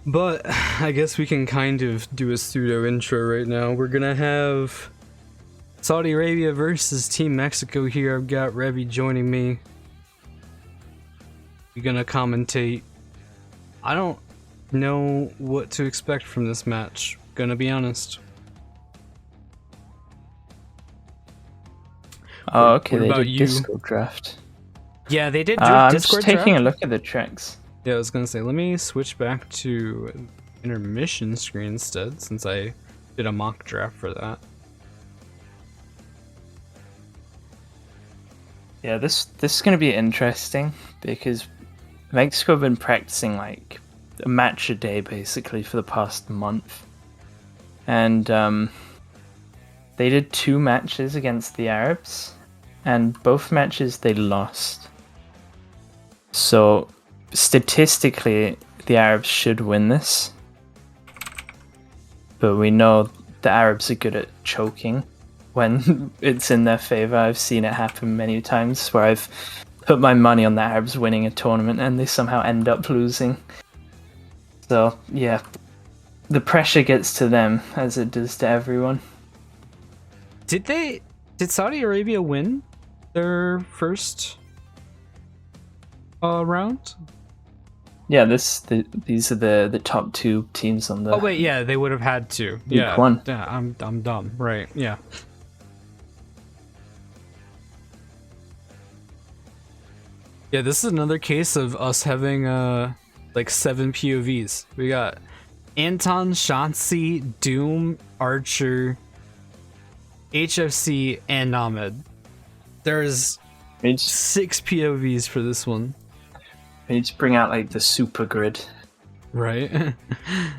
But I guess we can kind of do a pseudo intro right now. We're gonna have Saudi Arabia versus Team Mexico here. I've got Revy joining me. We're gonna commentate. I don't know what to expect from this match, gonna be honest. Oh, okay, what they about did you? Discord draft. Yeah, they did I'm Discord just taking draft. a look at the tracks. Yeah, I was gonna say, let me switch back to intermission screen instead, since I did a mock draft for that. Yeah, this is gonna be interesting because Mexico have been practicing like a match a day basically for the past month, and they did 2 matches against the Arabs, and both matches they lost. So statistically, the Arabs should win this, but we know the Arabs are good at choking when it's in their favor. I've seen it happen many times where I've put my money on the Arabs winning a tournament and they somehow end up losing. So yeah, the pressure gets to them as it does to everyone. Did Saudi Arabia win their first round? Yeah, these are the top 2 teams on the. Oh wait, yeah, they would have had to. Week 1. Yeah, I'm dumb. Right, yeah. Yeah, this is another case of us having like 7 POVs. We got Anton, IShotzzy, Doom, Archer, HFC, and Ahmed. There's 6 POVs for this one. We need to bring out like the super grid. Right?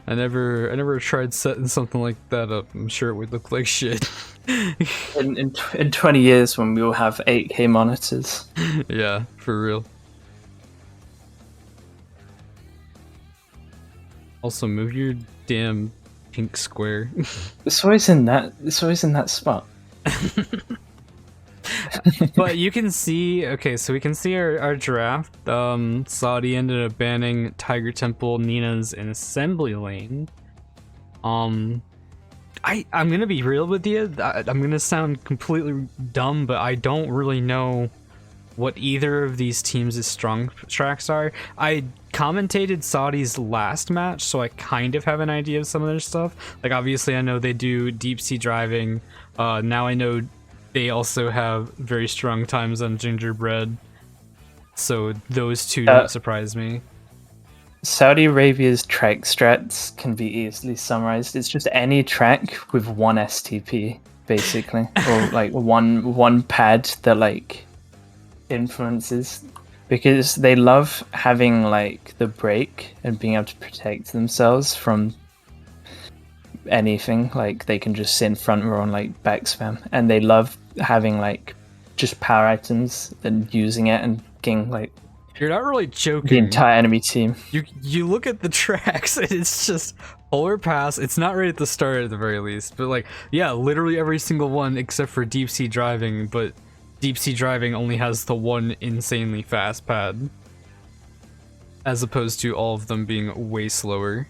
I never tried setting something like that up. I'm sure it would look like shit. in 20 years when we will have 8K monitors. Yeah, for real. Also, move your damn pink square. It's always in that spot. But you can see, okay, so we can see our draft. Saudi ended up banning Tiger Temple, Nina's, and Assembly Lane. I'm gonna be real with you. I'm gonna sound completely dumb, but I don't really know what either of these teams' strong tracks are. I commentated Saudi's last match, so I kind of have an idea of some of their stuff. Like, obviously, I know they do deep sea driving. Now I know they also have very strong times on Gingerbread. So those two don't surprise me. Saudi Arabia's track strats can be easily summarized. It's just any track with one STP, basically, or like one pad that like influences, because they love having like the break and being able to protect themselves from anything. Like they can just sit in front row and like back spam, and they love having like just power items and using it and getting like. You're not really joking. The entire enemy team. You look at the tracks, and it's just polar pass. It's not right at the start at the very least, but like, yeah, literally every single one except for deep sea driving, but deep sea driving only has the one insanely fast pad, as opposed to all of them being way slower.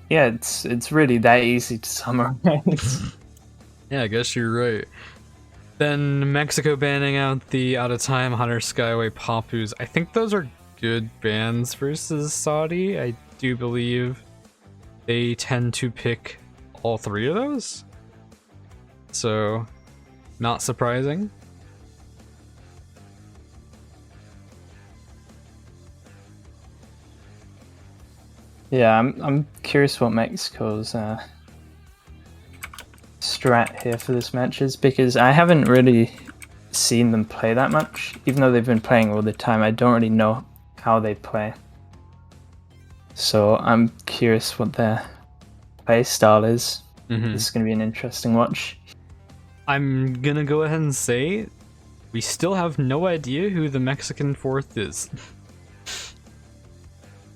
Yeah, it's really that easy to summarize. Yeah, I guess you're right. Then Mexico banning out the Out of Time, Hunter Skyway, Papus. I think those are good bans versus Saudi. I do believe they tend to pick all 3 of those. So, not surprising. Yeah, I'm curious what Mexico's strat here for this match is, because I haven't really seen them play that much. Even though they've been playing all the time, I don't really know how they play. So I'm curious what their play style is. This is going to be an interesting watch. I'm gonna go ahead and say we still have no idea who the Mexican fourth is.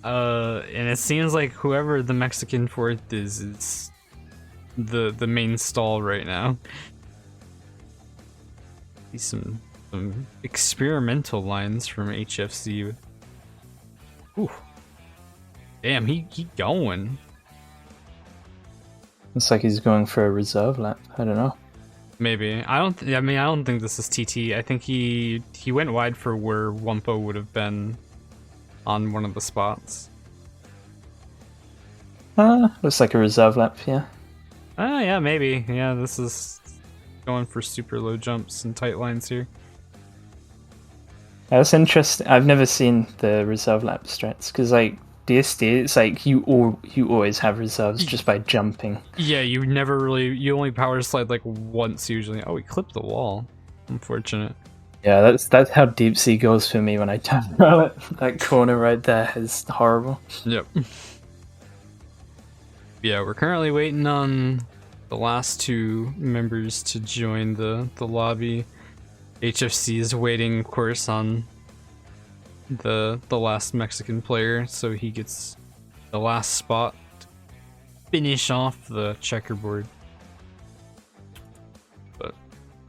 And it seems like whoever the Mexican fourth is the main stall right now. See some experimental lines from HFC. Ooh. Damn, he going. Looks like he's going for a reserve lap. I don't know. Maybe. I don't think this is TT. I think he went wide for where Wumpo would have been on one of the spots. Looks like a reserve lap, yeah. Yeah, maybe. Yeah, this is going for super low jumps and tight lines here. That's interesting. I've never seen the reserve lap strats because, like, DSD, it's like you always have reserves just by jumping. Yeah, you only power slide like once usually. Oh, he clipped the wall. Unfortunate. Yeah, that's how deep sea goes for me when I turn around. That corner right there is horrible. Yep. Yeah, we're currently waiting on the last two members to join the lobby. HFC is waiting, of course, on the last Mexican player, so he gets the last spot to finish off the checkerboard. But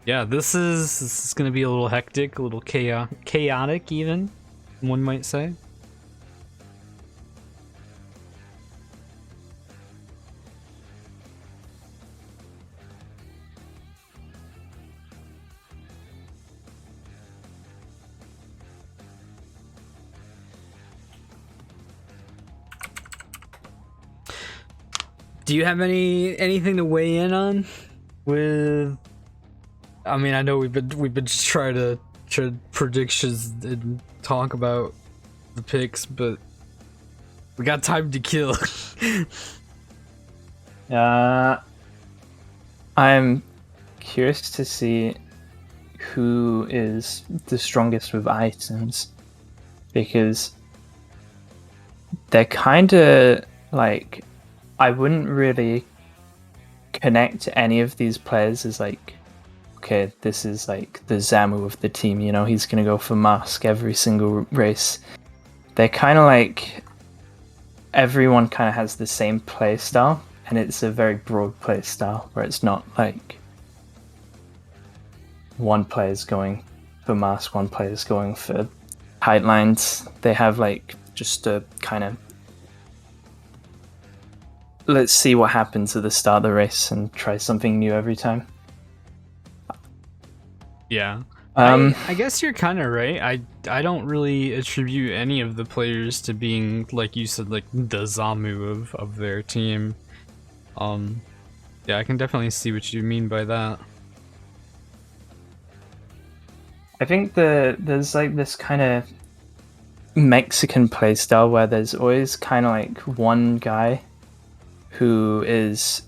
yeah, this is gonna be a little hectic, a little chaotic even, one might say. Do you have anything to weigh in on with? I mean, I know we've been just trying to predictions and talk about the picks, but we got time to kill. I'm curious to see who is the strongest with items, because they're kind of like, I wouldn't really connect any of these players as like, okay, this is like the Zamu of the team, you know, he's gonna go for mask every single race. They're kind of like, everyone kind of has the same play style, and it's a very broad play style where it's not like one player's going for mask, one player's going for height lines. They have like just a kind of, let's see what happens at the start of the race and try something new every time. Yeah. I guess you're kind of right. I don't really attribute any of the players to being, like you said, like the Zamu of their team. Yeah, I can definitely see what you mean by that. I think there's like this kind of Mexican playstyle where there's always kind of like one guy who is,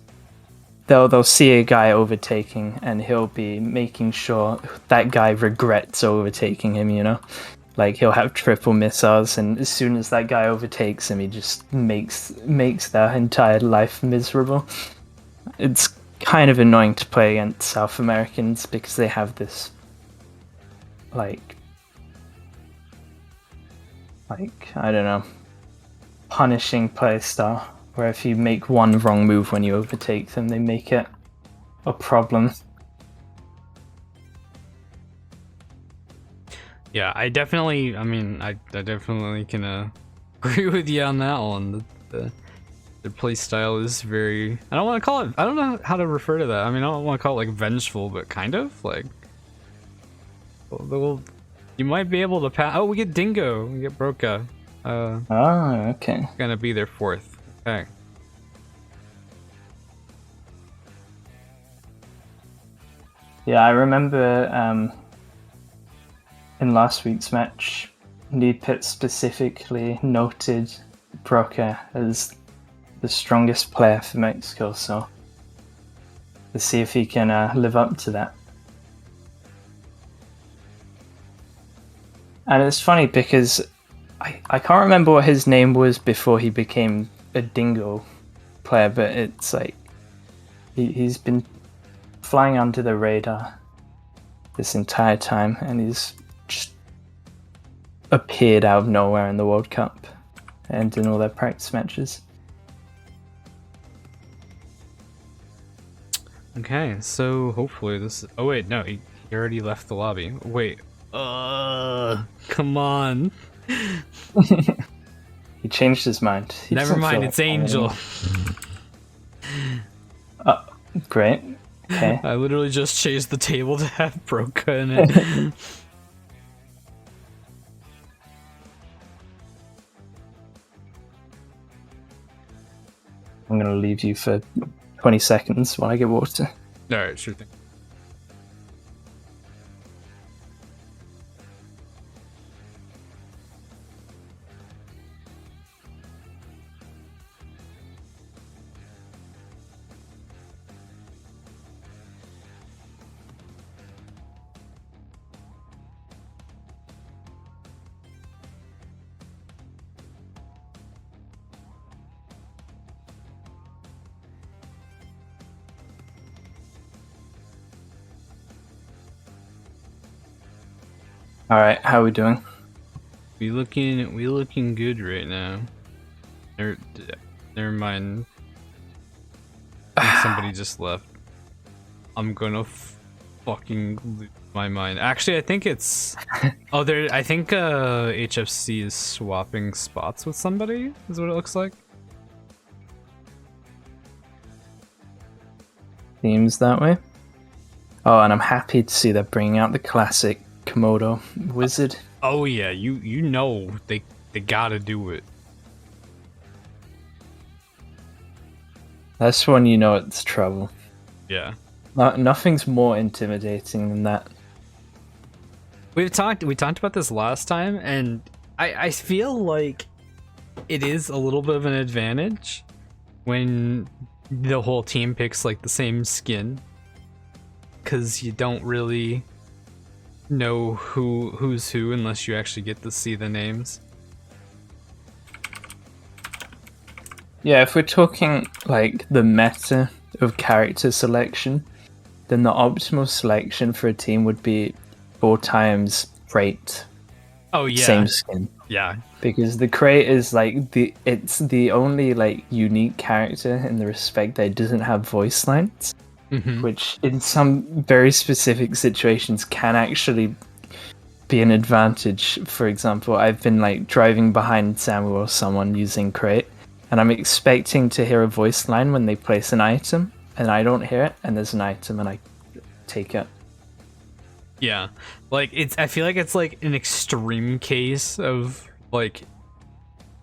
they'll see a guy overtaking and he'll be making sure that guy regrets overtaking him, you know? Like, he'll have triple missiles, and as soon as that guy overtakes him, he just makes their entire life miserable. It's kind of annoying to play against South Americans because they have this like I don't know, punishing playstyle where if you make one wrong move when you overtake them, they make it a problem. Yeah, I definitely can agree with you on that one. The play style is very, I don't want to call it, I don't know how to refer to that. I mean, I don't want to call it like vengeful, but kind of like, you might be able to pass. Oh, we get Dingo, we get Broca. Okay. Gonna be their fourth. Okay. Yeah, I remember in last week's match, Needpit specifically noted Broca as the strongest player for Mexico, so let's see if he can live up to that. And it's funny because I can't remember what his name was before he became a Dingo player, but it's like he's been flying under the radar this entire time, and he's just appeared out of nowhere in the World Cup and in all their practice matches. Okay, so hopefully this. Oh wait, no, he already left the lobby. Wait. Come on. He changed his mind. He Never doesn't mind, feel it's like Angel. Great. Okay. I literally just chased the table to have Broca in it. I'm gonna leave you for 20 seconds while I get water. Alright, sure thing. Alright, how are we doing? We looking good right now. Never mind. I think somebody just left. I'm gonna fucking lose my mind. Actually, I think it's. Oh, I think HFC is swapping spots with somebody. Is what it looks like. Seems that way. Oh, and I'm happy to see they're bringing out the classic Komodo wizard. Oh yeah, you know they gotta do it. That's when you know it's trouble. Yeah. Nothing's more intimidating than that. We talked about this last time, and I feel like it is a little bit of an advantage when the whole team picks like the same skin, because you don't really know who's who unless you actually get to see the names. Yeah, if we're talking like the meta of character selection, then the optimal selection for a team would be 4 times crate. Oh yeah. Same skin. Yeah. Because the crate is like it's the only like unique character in the respect that it doesn't have voice lines. Which in some very specific situations can actually be an advantage. For example, I've been like driving behind Samuel or someone using crate, and I'm expecting to hear a voice line when they place an item, and I don't hear it, and there's an item and I take it. Yeah. Like I feel like it's like an extreme case of like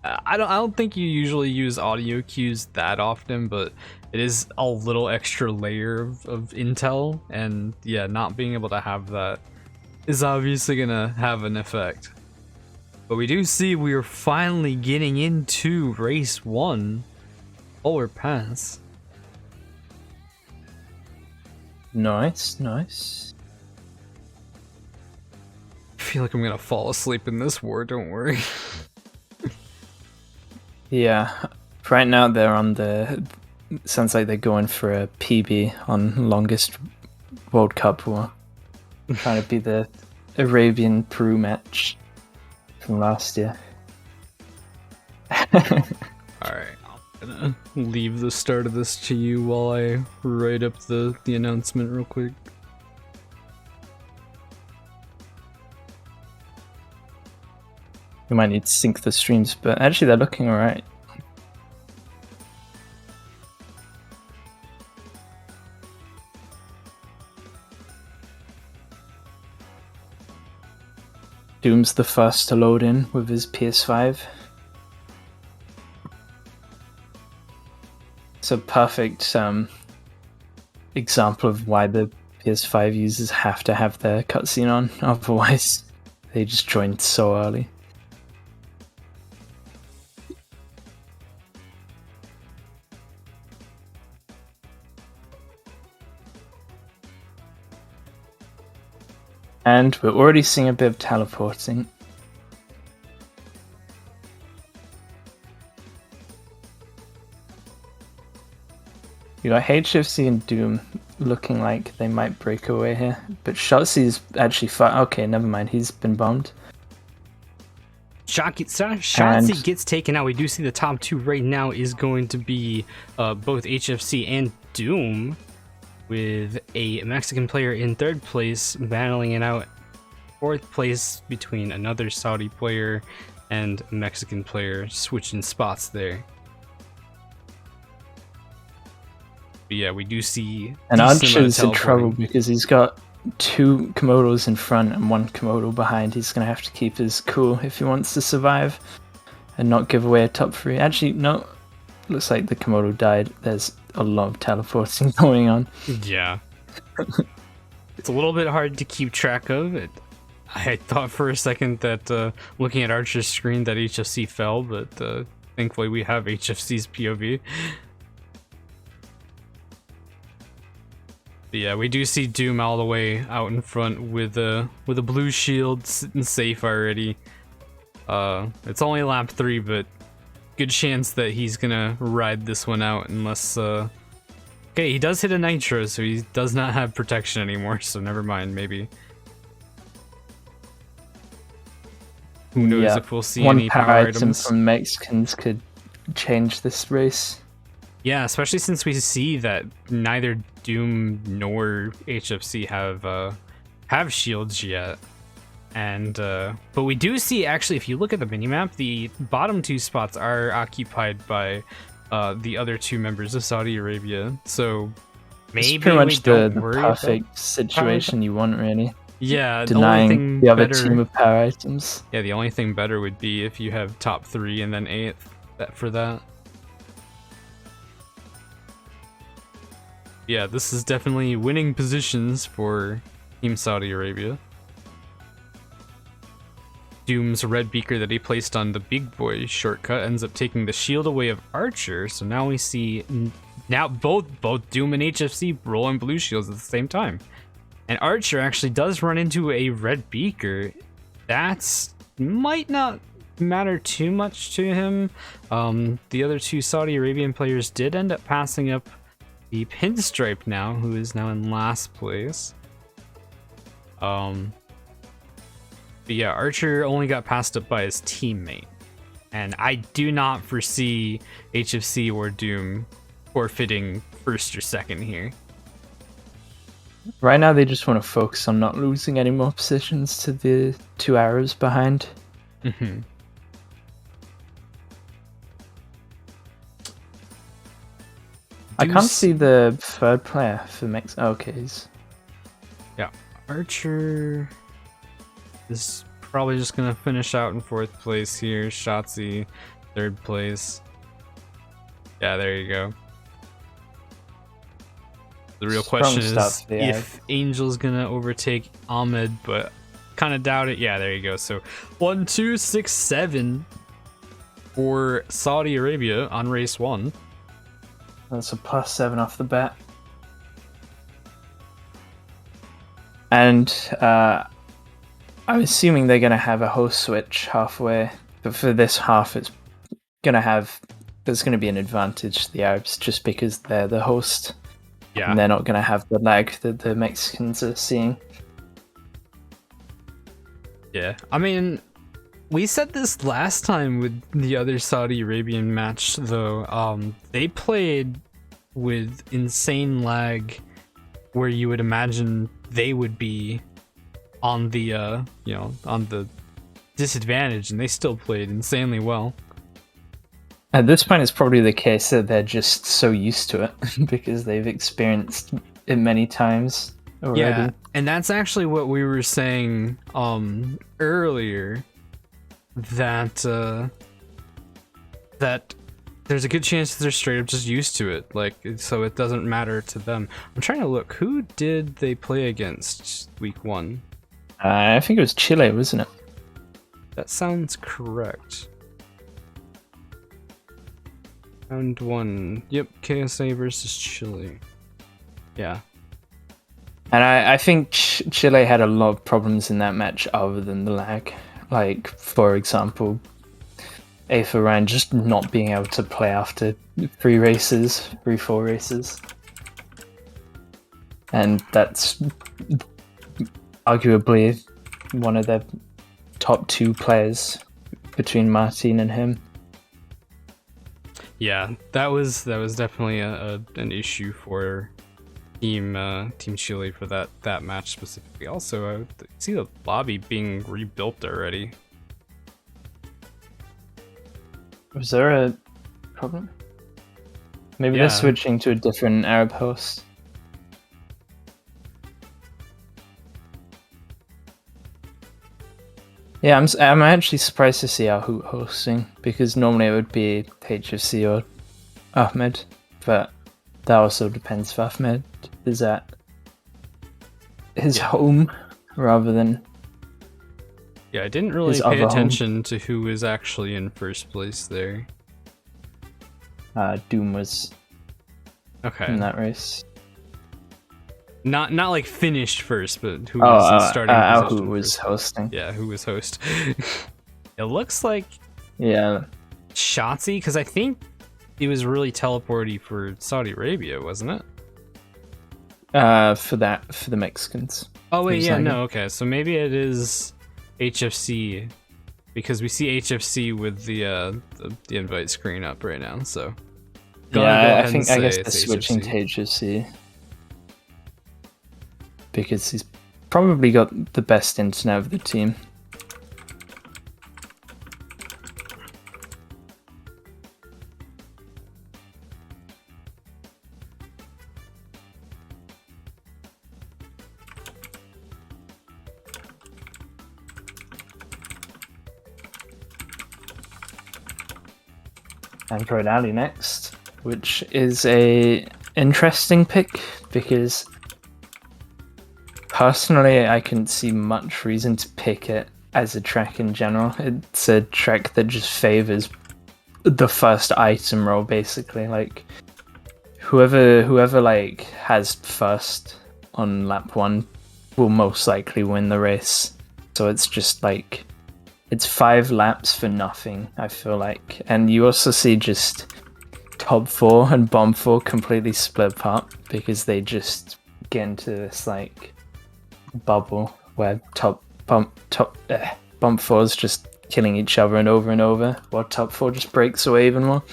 I don't think you usually use audio cues that often, but it is a little extra layer of intel, and yeah, not being able to have that is obviously gonna have an effect. But we do see we are finally getting into race 1. Polar Pass. Nice, nice. I feel like I'm gonna fall asleep in this war, don't worry. Yeah, right now they're on the... Sounds like they're going for a PB on longest World Cup war. Trying to be the Arabian Peru match from last year. Alright, I'm gonna leave the start of this to you while I write up the announcement real quick. We might need to sync the streams, but actually they're looking alright. Doom's the first to load in with his PS5. It's a perfect example of why the PS5 users have to have their cutscene on, otherwise they just joined so early. And we're already seeing a bit of teleporting. You got HFC and Doom looking like they might break away here, but IShotzzy actually far. Okay, never mind. He's been bombed. IShotzzy gets taken out. We do see the top 2 right now is going to be both HFC and Doom, with a Mexican player in 3rd place battling it out. 4th place between another Saudi player and a Mexican player switching spots there. But yeah, we do see. And decent amount of Archer's in trouble teleporting. because he's got 2 Komodos in front and 1 Komodo behind. He's going to have to keep his cool if he wants to survive and not give away a top 3. Actually, no. Looks like the Komodo died. There's a lot of teleporting going on. Yeah. It's a little bit hard to keep track of it. I thought for a second that looking at Archer's screen that HFC fell, but thankfully we have HFC's POV. But yeah, we do see Doom all the way out in front with a blue shield sitting safe already. It's only lap 3, but good chance that he's gonna ride this one out unless okay, he does hit a nitro, so he does not have protection anymore, so never mind, maybe. Who knows if we'll see any power items from Mexicans could change this race. Yeah, especially since we see that neither Doom nor HFC have shields yet. And but we do see, actually, if you look at the minimap, the bottom 2 spots are occupied by the other 2 members of Saudi Arabia. So maybe it's pretty much we don't the worry perfect about situation you want, really. Yeah, Denying the other team of power items. Yeah, the only thing better would be if you have top 3 and then 8th for that. Yeah, this is definitely winning positions for Team Saudi Arabia. Doom's red beaker that he placed on the big boy shortcut ends up taking the shield away of Archer, so now we see both Doom and HFC rolling blue shields at the same time. And Archer actually does run into a red beaker. That's might not matter too much to him. The other 2 Saudi Arabian players did end up passing up the Pinstripe now, who is now in last place. But yeah, Archer only got passed up by his teammate. And I do not foresee HFC or Doom forfeiting 1st or 2nd here. Right now, they just want to focus on not losing any more positions to the 2 arrows behind. Mm-hmm. I can't see the 3rd player for Mex. Okay. Yeah, Archer is probably just gonna finish out in 4th place here. IShotzzy, 3rd place. Yeah, there you go. The real question is if Angel's gonna overtake Ahmed, but kind of doubt it. Yeah, there you go. So 1, 2, 6, 7 for Saudi Arabia on race 1. That's a +7 off the bat. And I'm assuming they're going to have a host switch halfway. But for this half, there's going to be an advantage to the Arabs just because they're the host. Yeah. And they're not going to have the lag that the Mexicans are seeing. Yeah. I mean, we said this last time with the other Saudi Arabian match, though. They played with insane lag where you would imagine they would be on the, on the disadvantage, and they still played insanely well. At this point, it's probably the case that they're just so used to it because they've experienced it many times already. Yeah, and that's actually what we were saying earlier, that that there's a good chance that they're straight up just used to it, like, so it doesn't matter to them. I'm trying to look, who did they play against week 1? I think it was Chile, wasn't it? That sounds correct. Round 1. Yep, KSA versus Chile. Yeah. And I think Chile had a lot of problems in that match other than the lag. Like, for example, Aether Ryan just not being able to play after 4 races. And that's arguably one of the top 2 players between Martin and him. Yeah, that was definitely an issue for Team Chile for that match specifically. Also, I see the lobby being rebuilt already. Was there a problem? Maybe Yeah. they're switching to a different Arab host. Yeah, I'm actually surprised to see Ahoot hosting, because normally it would be HFC or Ahmed, but that also depends if Ahmed is at his home rather than Yeah, I didn't really his pay other attention to who was actually in first place there. Doom was Okay. in that race. Not like finished first, but who was in starting position Ahoot was first. hosting. Yeah, who was host. It looks like IShotzzy, because I think it was really teleporty for Saudi Arabia, wasn't it? For the Mexicans. Oh wait, yeah, no, okay, so maybe it is HFC, because we see HFC with the invite screen up right now. So yeah, I guess they're switching to HFC because he's probably got the best internet of the team. Android Alley next, which is a interesting pick because personally I couldn't see much reason to pick it as a track in general. It's a track that just favors the first item roll, basically. Like whoever like has first on lap 1 will most likely win the race. So it's just like it's 5 laps for nothing, I feel like. And you also see just top 4 and bomb 4 completely split apart because they just get into this like bubble where bomb 4 is just killing each other and over, while top 4 just breaks away even more.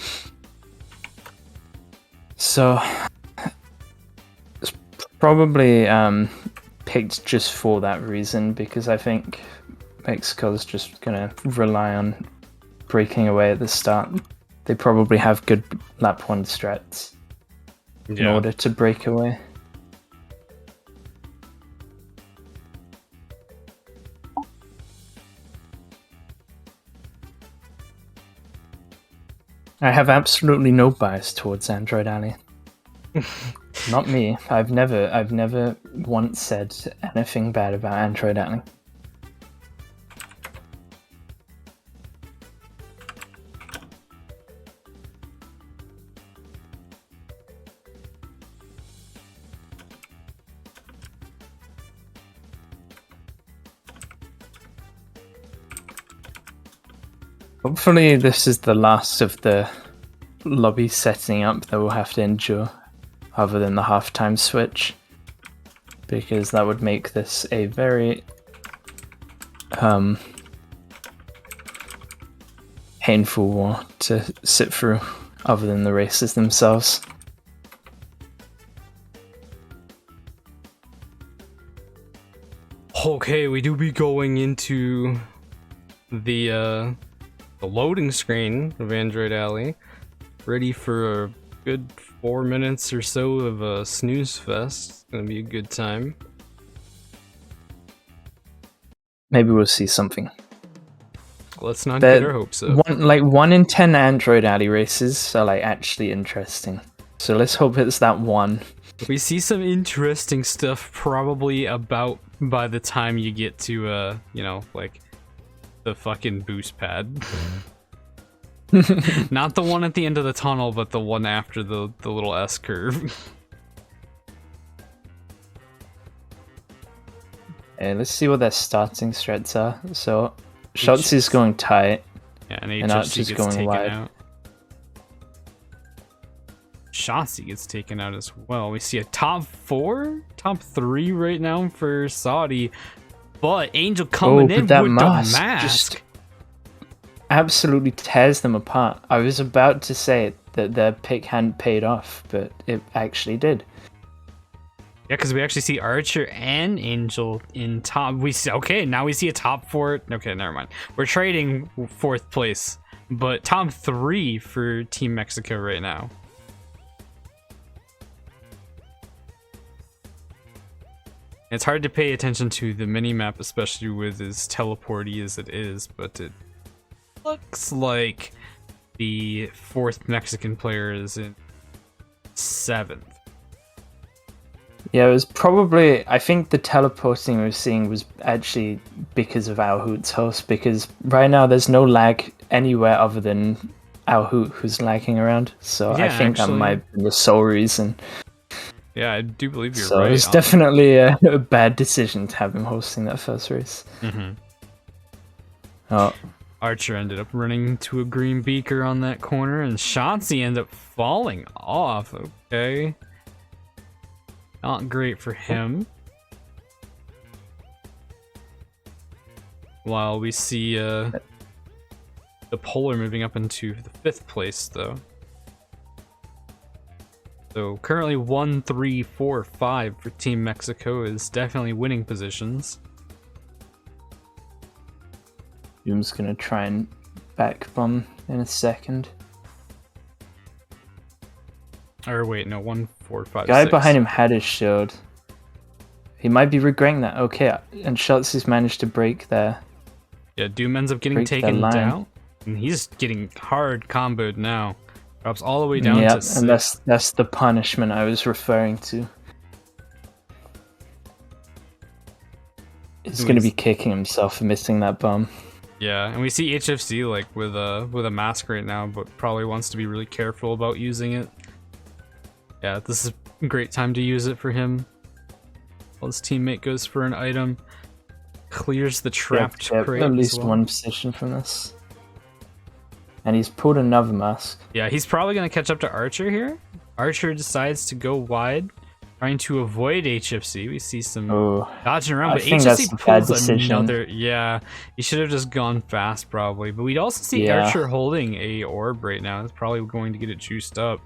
So it's probably picked just for that reason, because I think Mexico's just gonna rely on breaking away at the start. They probably have good lap 1 strats in order to break away. I have absolutely no bias towards Android Alley. Not me. I've never once said anything bad about Android Alley. Hopefully this is the last of the lobby setting up that we'll have to endure, other than the halftime switch, because that would make this a very painful war to sit through, other than the races themselves. Okay, we do be going into the loading screen of Android Alley, ready for a good 4 minutes or so of a snooze fest. It's gonna be a good time. Maybe we'll see something. Let's not get our hopes up. 1 in 10 Android Alley races are like actually interesting. So let's hope it's that one. We see some interesting stuff probably about by the time you get to you know, like the fucking boost pad. Not the one at the end of the tunnel, but the one after the little S curve. Okay, let's see what their starting strats are. So IShotzzy's going tight. Yeah, and HFC gets going taken wide. out. IShotzzy gets taken out as well. We see a top 3 right now for Saudi, but Angel coming in with the mask. Just absolutely tears them apart. I was about to say that their pick hadn't paid off, but it actually did. Yeah, because we actually see Archer and Angel in top. We see, okay, now we see a top 4. Okay, never mind. We're trading 4th place but top 3 for Team Mexico right now. It's hard to pay attention to the mini-map, especially with as teleporty as it is, but it looks like the 4th Mexican player is in 7th. Yeah, it was probably, I think the teleporting we were seeing was actually because of Our Hoot's host, because right now there's no lag anywhere other than Our Hoot who's lagging around. So Yeah, I think that might be the sole reason. Yeah, I do believe you're so right. So it's definitely a bad decision to have him hosting that first race. Mm-hmm. Oh. Archer ended up running to a green beaker on that corner, and IShotzzy ended up falling off. Okay. Not great for him. While we see the Polar moving up into the 5th place, though. So currently 1, 3, 4, 5 for Team Mexico is definitely winning positions. I'm just gonna try and back bomb in a second. Or wait, no, 1, 4, 5, Guy 6. behind him had his shield. He might be regretting that. Okay, and IShotzzy's managed to break there. Yeah, Doom ends up getting taken down, and he's getting hard comboed now. Drops all the way down to 6. And that's the punishment I was referring to. He's going to be kicking himself for missing that bomb. Yeah, and we see HFC like with a mask right now, but probably wants to be really careful about using it. Yeah, this is a great time to use it for him. While his teammate goes for an item, clears the trapped crate. At least one position from this. And he's pulled another mask. Yeah, he's probably going to catch up to Archer here. Archer decides to go wide, trying to avoid HFC. We see some dodging around, but HFC pulls another. Yeah, he should have just gone fast probably. But we'd also see Archer holding a orb right now. It's probably going to get it juiced up.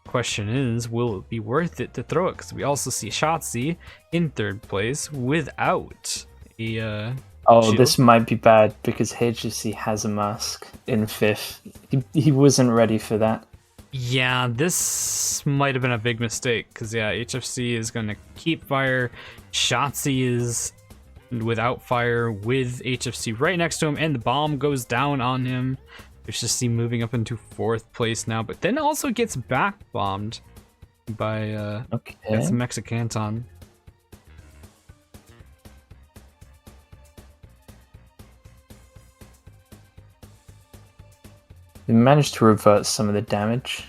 Question is, will it be worth it to throw it? Because we also see IShotzzy in 3rd place without a shield. This might be bad because HFC has a mask in 5th. He wasn't ready for that. Yeah, this might have been a big mistake because HFC is going to keep fire. IShotzzy is without fire with HFC right next to him, and the bomb goes down on him. HFC moving up into 4th place now, but then also gets back bombed by Mexicanton. They managed to revert some of the damage.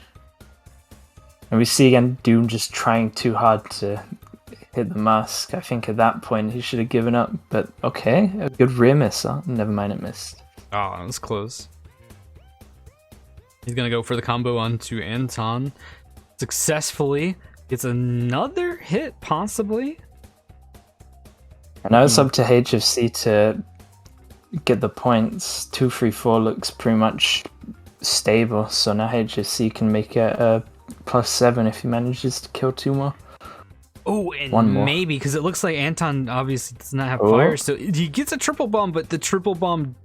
And we see again Doom just trying too hard to hit the mask. I think at that point he should have given up, but okay, a good rear miss. Never mind, it missed. Oh, that was close. He's gonna go for the combo onto Anton. Successfully gets another hit, possibly. And now it's up to HFC to get the points. 2, 3, 4 looks pretty much stable, so now HFC can make it a +7 if he manages to kill 2 more. Oh, and 1 more. Maybe, because it looks like Anton obviously does not have fire, so he gets a triple bomb, but the triple bomb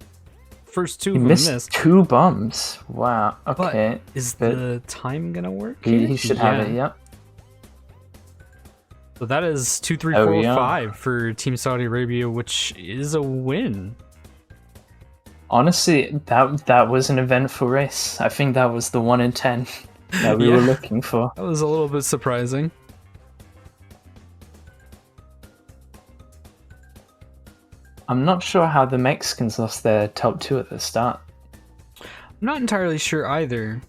first 2 he missed 2 bombs. Wow. Okay. But is the time gonna work? He should have it. Yep. So that is 2, 3, 4, 5 for Team Saudi Arabia, which is a win. Honestly, that was an eventful race. I think that was the 1 in 10 that we were looking for. That was a little bit surprising. I'm not sure how the Mexicans lost their top 2 at the start. I'm not entirely sure either.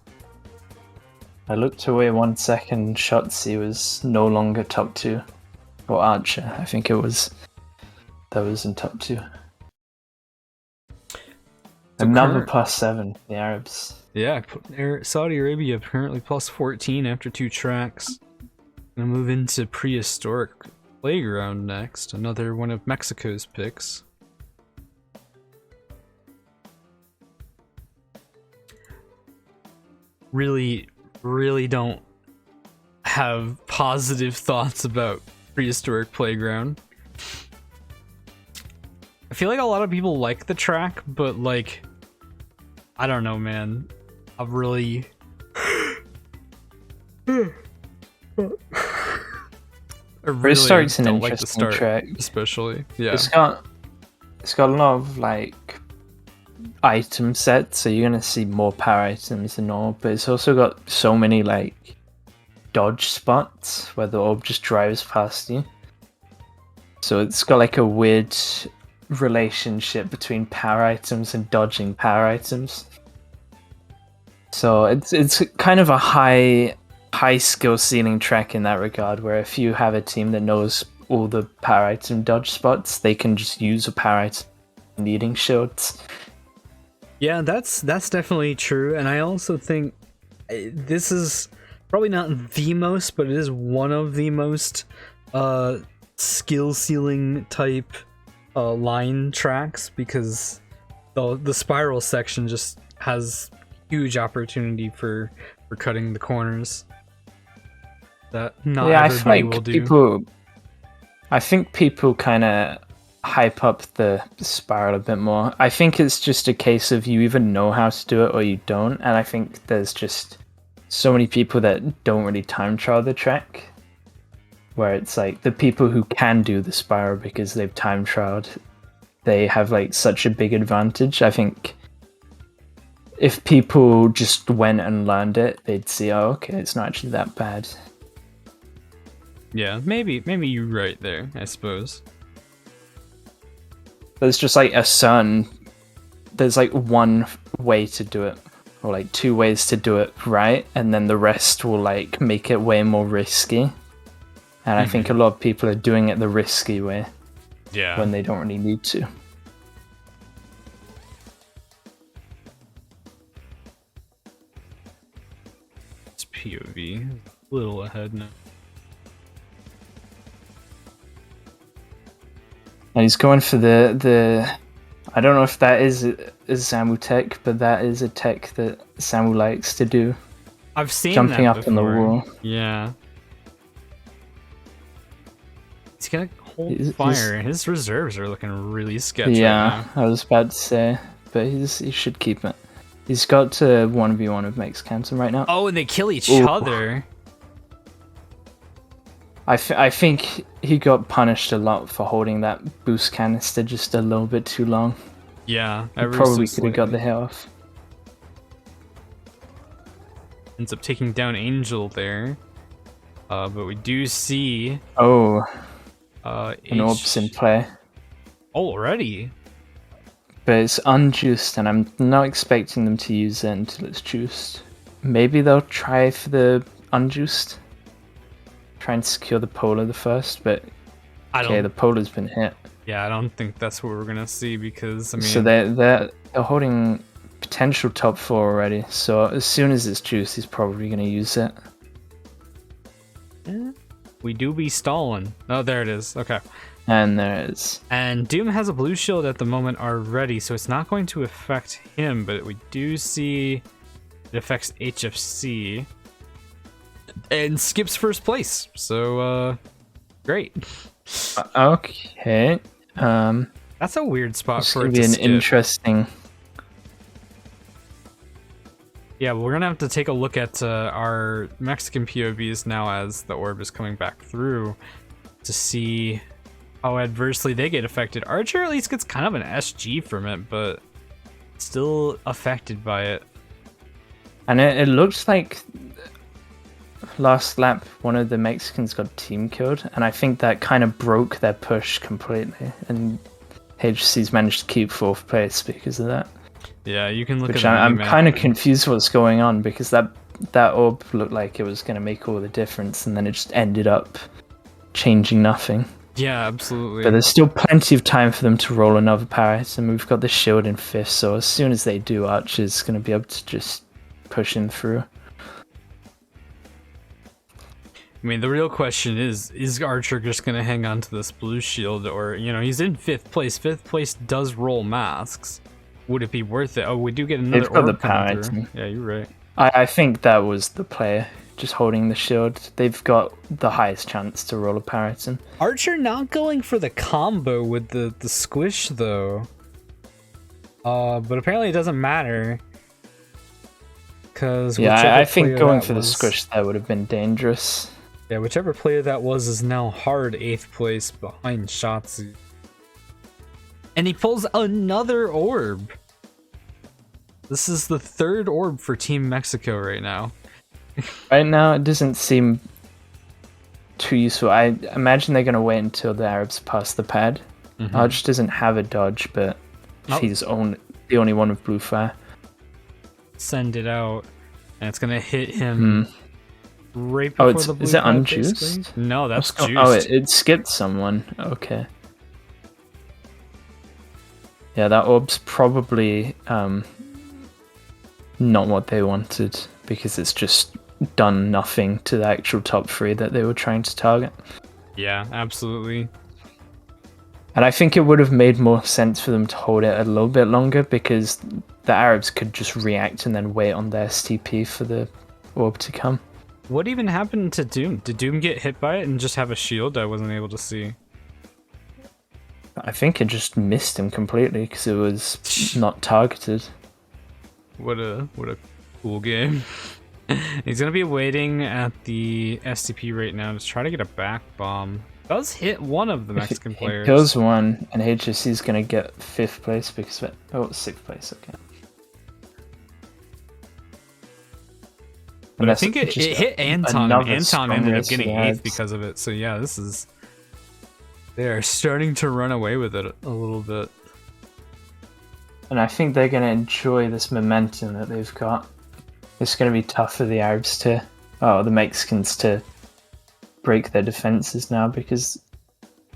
I looked away 1 second, IShotzzy was no longer top 2. Or Archer, I think it was. That was in top 2. So another +7, the Arabs. Yeah, Saudi Arabia apparently +14 after 2 tracks. Gonna move into Prehistoric Playground next, another one of Mexico's picks. Really don't have positive thoughts about Prehistoric Playground. I feel like a lot of people like the track, but like I don't know, man. I really... Prehistoric's an don't like the interesting start, track. especially. Yeah. It's got a lot of like item sets, so you're gonna see more power items than normal, but it's also got so many like dodge spots where the orb just drives past you. So it's got like a weird relationship between power items and dodging power items. So it's kind of a high skill ceiling track in that regard, where if you have a team that knows all the power item dodge spots, they can just use a power item needing shields. Yeah, that's definitely true, and I also think this is probably not the most, but it is one of the most skill ceiling type line tracks, because the spiral section just has huge opportunity for cutting the corners that not everybody will do. I think people kind of hype up the spiral a bit more. I think it's just a case of you either know how to do it or you don't, and I think there's just so many people that don't really time trial the track, where it's like the people who can do the spiral because they've time trialed, they have like such a big advantage. I think if people just went and learned it, they'd see, oh, okay, it's not actually that bad. Yeah, maybe you're right there, I suppose. There's just like there's like one way to do it, or like two ways to do it right, and then the rest will like make it way more risky. And I think a lot of people are doing it the risky way. Yeah. When they don't really need to. It's POV. A little ahead now. And he's going for the I don't know if that is Zamu tech, but that is a tech that Zamu likes to do. I've seen jumping that up in the wall. Yeah. He's gonna hold fire. His reserves are looking really sketchy. Yeah, right now. I was about to say, but he should keep it. He's got to 1v1 with Mexicanton right now. Oh, and they kill each other. I think he got punished a lot for holding that boost canister just a little bit too long. Yeah, he probably could have got the hit off. Ends up taking down Angel there. But we do see... Oh, an orb's in play. Already? But it's unjuiced, and I'm not expecting them to use it until it's juiced. Maybe they'll try for the unjuiced. Try and secure the polar the first, but okay, the polar's been hit. Yeah, I don't think that's what we're gonna see, because I mean. So they're holding potential top 4 already. So as soon as it's juiced, he's probably gonna use it. Yeah. We do be stalling. Oh, there it is. Okay. And there it is. And Doom has a blue shield at the moment already, so it's not going to affect him, but we do see it affects HFC. And skips first place, so great. Okay. That's a weird spot for it to be an skip. interesting. Yeah, we're gonna have to take a look at our Mexican POVs now as the orb is coming back through to see how adversely they get affected. Archer at least gets kind of an SG from it, but still affected by it. And it looks like last lap one of the Mexicans got team killed, and I think that kind of broke their push completely, and HC's managed to keep 4th place because of that. Yeah, you can look Which at I'm kind of confused what's going on, because that orb looked like it was going to make all the difference, and then it just ended up changing nothing. Yeah, absolutely. But there's still plenty of time for them to roll another power item. We've got the shield in 5th, so as soon as they do, Archer's going to be able to just push him through. I mean, the real question is Archer just going to hang on to this blue shield, or, you know, he's in 5th place. 5th place does roll masks. Would it be worth it? Oh, we do get another They've got the orb power coming through. item. Yeah, you're right. I think that was the player just holding the shield. They've got the highest chance to roll a power item. Archer not going for the combo with the squish, though. But apparently it doesn't matter. because Yeah, I think going for the squish there would have been dangerous. Yeah, whichever player that was is now hard 8th place behind IShotzzy. And he pulls another orb. This is the 3rd orb for Team Mexico right now. Right now, it doesn't seem too useful. I imagine they're going to wait until the Arabs pass the pad. Arch doesn't have a dodge, but he's the only one with blue fire. Send it out, and it's going to hit him right before the blue is it fire, unjuiced? basically. No, that's juiced. Oh, it skipped someone. Okay. Yeah, that orb's probably not what they wanted, because it's just done nothing to the actual top 3 that they were trying to target. Yeah, absolutely. And I think it would have made more sense for them to hold it a little bit longer, because the Arabs could just react and then wait on their STP for the orb to come. What even happened to Doom? Did Doom get hit by it and just have a shield I wasn't able to see? I think it just missed him completely because it was not targeted. What a cool game. He's gonna be waiting at the STP right now to try to get a back bomb. Does hit one of the Mexican players. Kills one, and HSC is gonna get 5th place because of it. Oh, 6th place. Okay. But I think it hit Anton. Anton ended up getting 8th because of it. So yeah, they are starting to run away with it a little bit. And I think they're going to enjoy this momentum that they've got. It's going to be tough for the Arabs the Mexicans to break their defenses now, because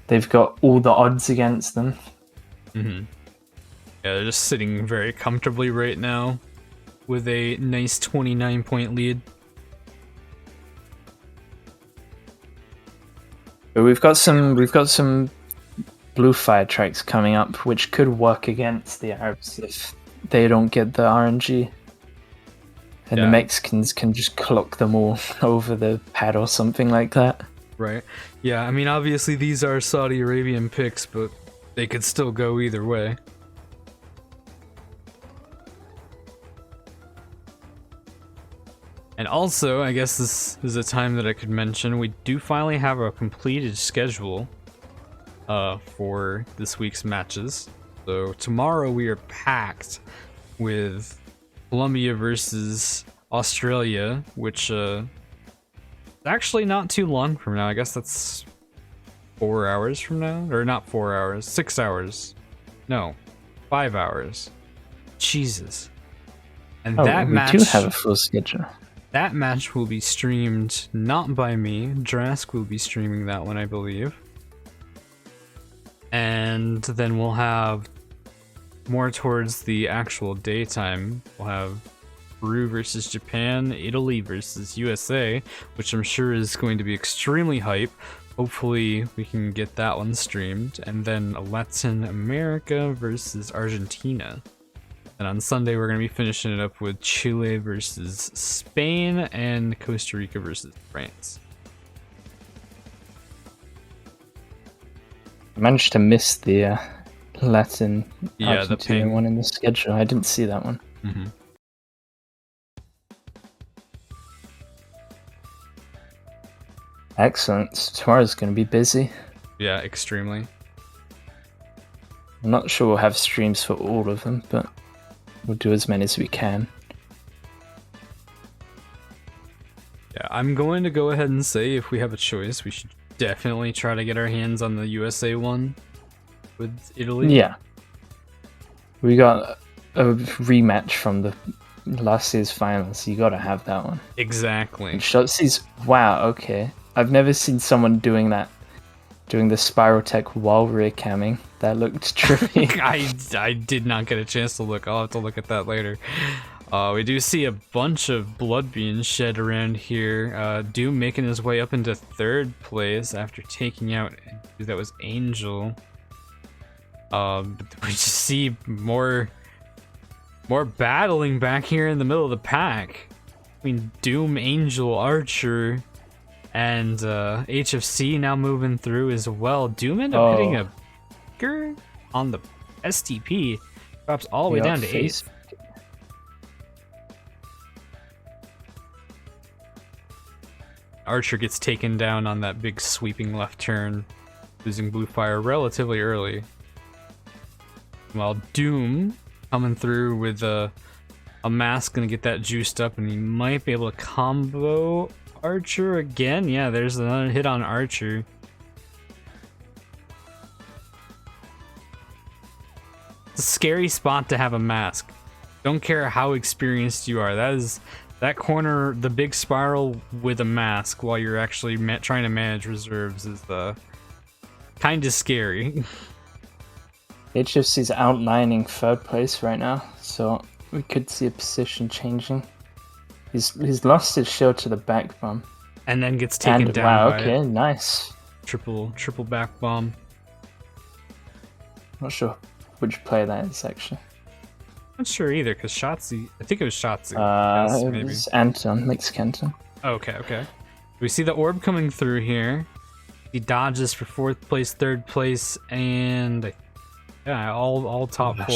they've got all the odds against them. Yeah, they're just sitting very comfortably right now with a nice 29-point lead. But we've got some blue fire tracks coming up, which could work against the Arabs if they don't get the RNG. And the Mexicans can just clock them all over the pad or something like that. Right. Yeah, I mean, obviously these are Saudi Arabian picks, but they could still go either way. And also, I guess this is a time that I could mention, we do finally have a completed schedule for this week's matches. So tomorrow we are packed with Colombia versus Australia, which is actually not too long from now. I guess that's 4 hours from now, or not 4 hours, 6 hours. No, 5 hours. Jesus. And that match, we do have a full schedule. That match will be streamed not by me. Drask will be streaming that one, I believe. And then we'll have more towards the actual daytime. We'll have Peru versus Japan, Italy versus USA, which I'm sure is going to be extremely hype. Hopefully we can get that one streamed. And then Latin America versus Argentina. And on Sunday, we're going to be finishing it up with Chile versus Spain and Costa Rica versus France. I managed to miss the Latin Argentina one in the schedule. I didn't see that one. Excellent. Tomorrow's going to be busy. Yeah, extremely. I'm not sure we'll have streams for all of them, but we'll do as many as we can. Yeah, I'm going to go ahead and say if we have a choice, we should definitely try to get our hands on the USA one with Italy. Yeah. We got a rematch from the last year's finals. You gotta have that one. Exactly. IShotzzy's, wow, okay. I've never seen someone doing that. Doing the spiral tech while rear camming. That looked trippy. I did not get a chance to look. I'll have to look at that later. We do see a bunch of blood being shed around here. Doom making his way up into 3rd place after taking out, that was Angel. But we just see more battling back here in the middle of the pack. I mean, Doom, Angel, Archer, and HFC now moving through as well. Doom ended up hitting a kicker on the STP. Drops all the way down to 8th. Archer gets taken down on that big sweeping left turn, losing blue fire relatively early. While Doom coming through with a mask, gonna get that juiced up, and he might be able to combo Archer again. Yeah, there's another hit on Archer. It's a scary spot to have a mask. Don't care how experienced you are. That corner, the big spiral with a mask while you're actually trying to manage reserves is kind of scary. HFC's outlining third place right now, so we could see a position changing. He's lost his shield to the back bomb. And then gets taken down wow, by okay, nice. Triple back bomb. Not sure which player that is, actually. Not sure either, because IShotzzy, I think it was IShotzzy. Yes, maybe. It was Anton, Mexicanton. Okay. We see the orb coming through here. He dodges for 4th place, 3rd place, and yeah, all top 4.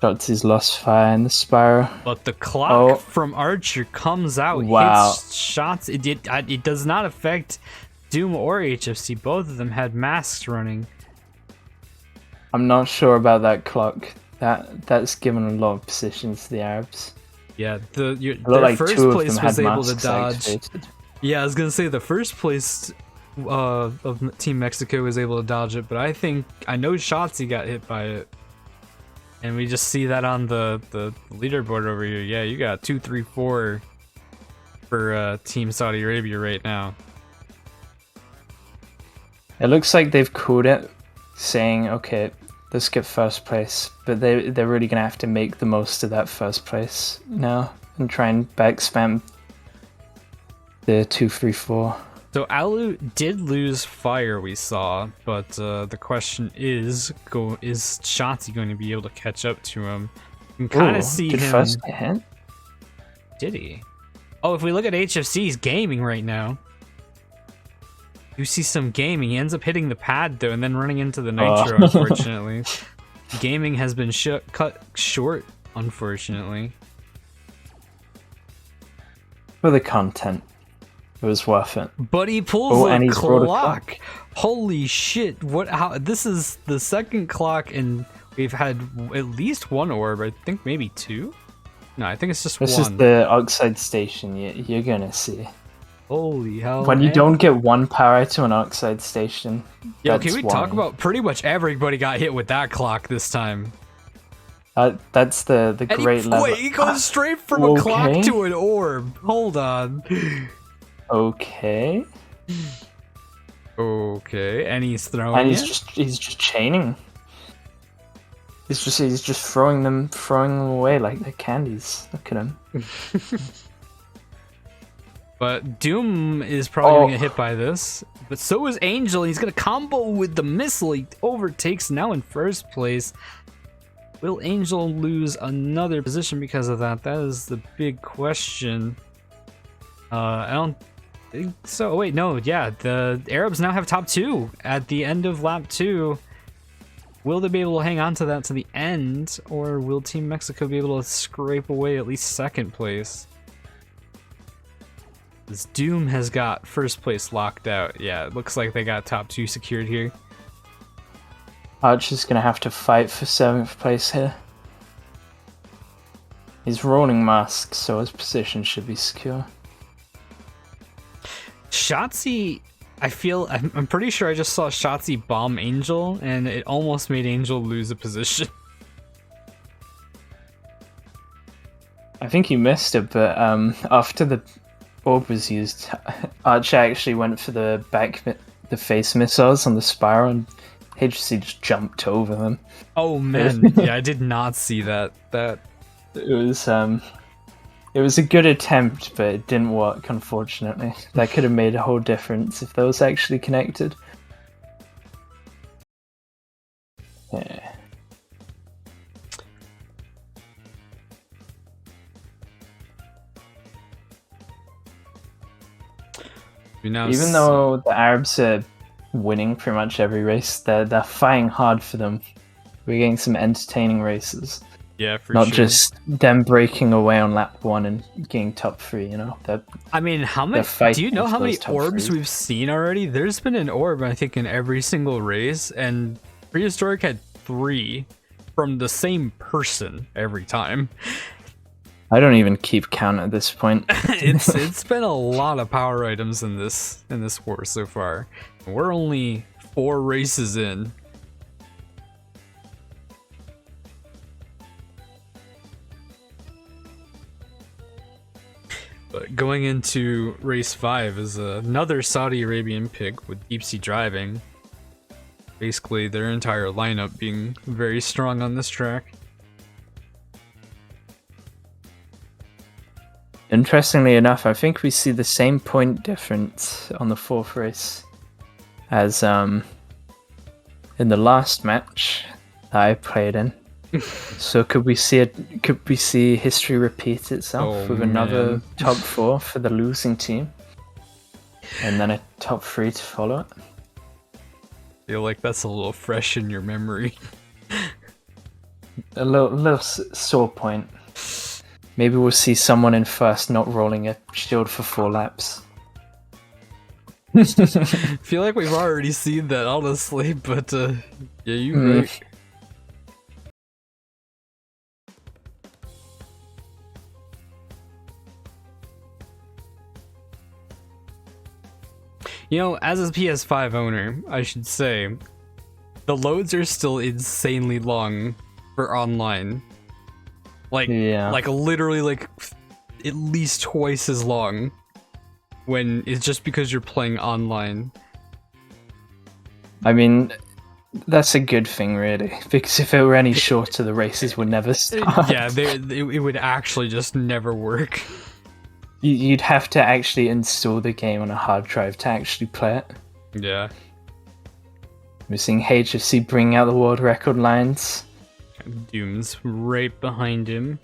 IShotzzy's lost fire in the spiral. But the clock from Archer comes out, hits shots. It does not affect Doom or HFC. Both of them had masks running. I'm not sure about that clock. That's given a lot of positions to the Arabs. Yeah, their like first place was able to dodge. Activated. Yeah, I was gonna say the first place of Team Mexico was able to dodge it, but I know IShotzzy got hit by it, and we just see that on the leaderboard over here. Yeah, you got 2, 3, 4 for Team Saudi Arabia right now. It looks like they've called it, saying, okay, let's get first place, but they're really gonna have to make the most of that first place now and try and back spam the 2, 3, 4. So Alu did lose fire, we saw, but the question is IShotzzy going to be able to catch up to him? You can kind of see did him. First get hit? Did he? Oh, if we look at HFC, he's gaming right now. You see some gaming. He ends up hitting the pad though, and then running into the nitro. Unfortunately, gaming has been cut short. Unfortunately, for the content, it was worth it. But he pulls a clock. Holy shit! How? This is the second clock, and we've had at least one orb. I think maybe 2. No, I think it's just one. This is the Oxide station. You're gonna see. Holy hell! When you don't get one power to an Oxide station. Yo, can we talk about pretty much everybody got hit with that clock this time? That's the great level. Wait, he goes straight from a clock to an orb. Hold on. Okay. Okay, and he's throwing. And he's just chaining. He's just throwing them away like they're candies. Look at him. But Doom is probably going to get hit by this. But so is Angel. He's going to combo with the missile. He overtakes now in first place. Will Angel lose another position because of that? That is the big question. I don't think so. Wait, no. Yeah, the Arabs now have top 2 at the end of lap 2. Will they be able to hang on to that to the end? Or will Team Mexico be able to scrape away at least 2nd place? This Doom has got first place locked out. Yeah, it looks like they got top 2 secured here. Archer's gonna have to fight for 7th place here. He's rolling masks, so his position should be secure. IShotzzy, I'm pretty sure I just saw IShotzzy bomb Angel, and it almost made Angel lose a position. I think he missed it, but after the orb was used, Archer actually went for the face missiles on the spiral, and HC just jumped over them. Oh man, yeah, I did not see that. It was a good attempt, but it didn't work, unfortunately. That could have made a whole difference if those actually connected. Yeah. Even though the Arabs are winning pretty much every race, they're fighting hard for them. We're getting some entertaining races. Yeah, for Not sure. just them breaking away on lap 1 and getting top 3, you know? I mean, how many? Do you know how many orbs we've seen already? There's been an orb, I think, in every single race, and Prehistoric had 3 from the same person every time. I don't even keep count at this point. It's been a lot of power items in this war so far. We're only 4 races in. But going into race 5 is another Saudi Arabian pick with deep sea driving. Basically, their entire lineup being very strong on this track. Interestingly enough, I think we see the same point difference on the 4th race as in the last match that I played in. So could we see history repeat itself with another top 4 for the losing team, and then a top 3 to follow it? I feel like that's a little fresh in your memory. A little sore point. Maybe we'll see someone in first not rolling a shield for 4 laps. I feel like we've already seen that, honestly, but yeah, you're right. You know, as a PS5 owner, I should say, the loads are still insanely long for online. Like literally like at least twice as long when it's just because you're playing online. I mean, that's a good thing, really, because if it were any shorter, the races would never start. Yeah, it would actually just never work. You'd have to actually install the game on a hard drive to actually play it. Yeah. We're seeing HFC bring out the world record lines. Doom's right behind him,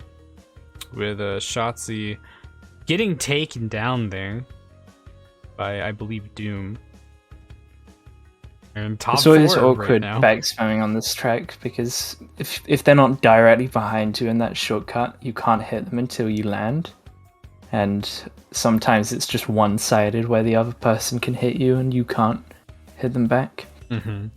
with IShotzzy getting taken down there by, I believe, Doom. And top it's always 4 awkward right now. back spamming on this track, because if they're not directly behind you in that shortcut, you can't hit them until you land. And sometimes it's just one-sided where the other person can hit you and you can't hit them back. Mm-hmm.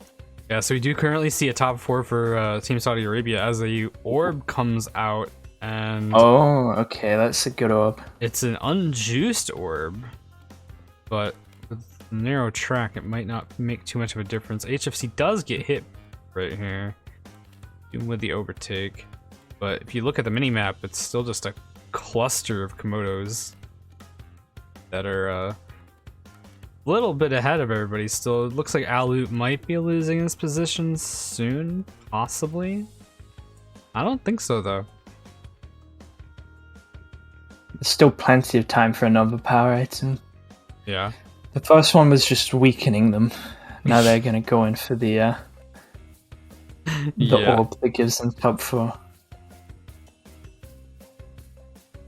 Yeah, so we do currently see a top 4 for Team Saudi Arabia as a orb comes out, and oh, okay, that's a good orb. It's an unjuiced orb, but with the narrow track, it might not make too much of a difference. HFC does get hit right here, even with the overtake, but if you look at the minimap, it's still just a cluster of Komodos that are a little bit ahead of everybody still. It looks like Aloot might be losing his position soon, possibly. I don't think so, though. There's still plenty of time for another power item. Yeah. The first one was just weakening them. Now they're going to go in for the orb that gives them top 4.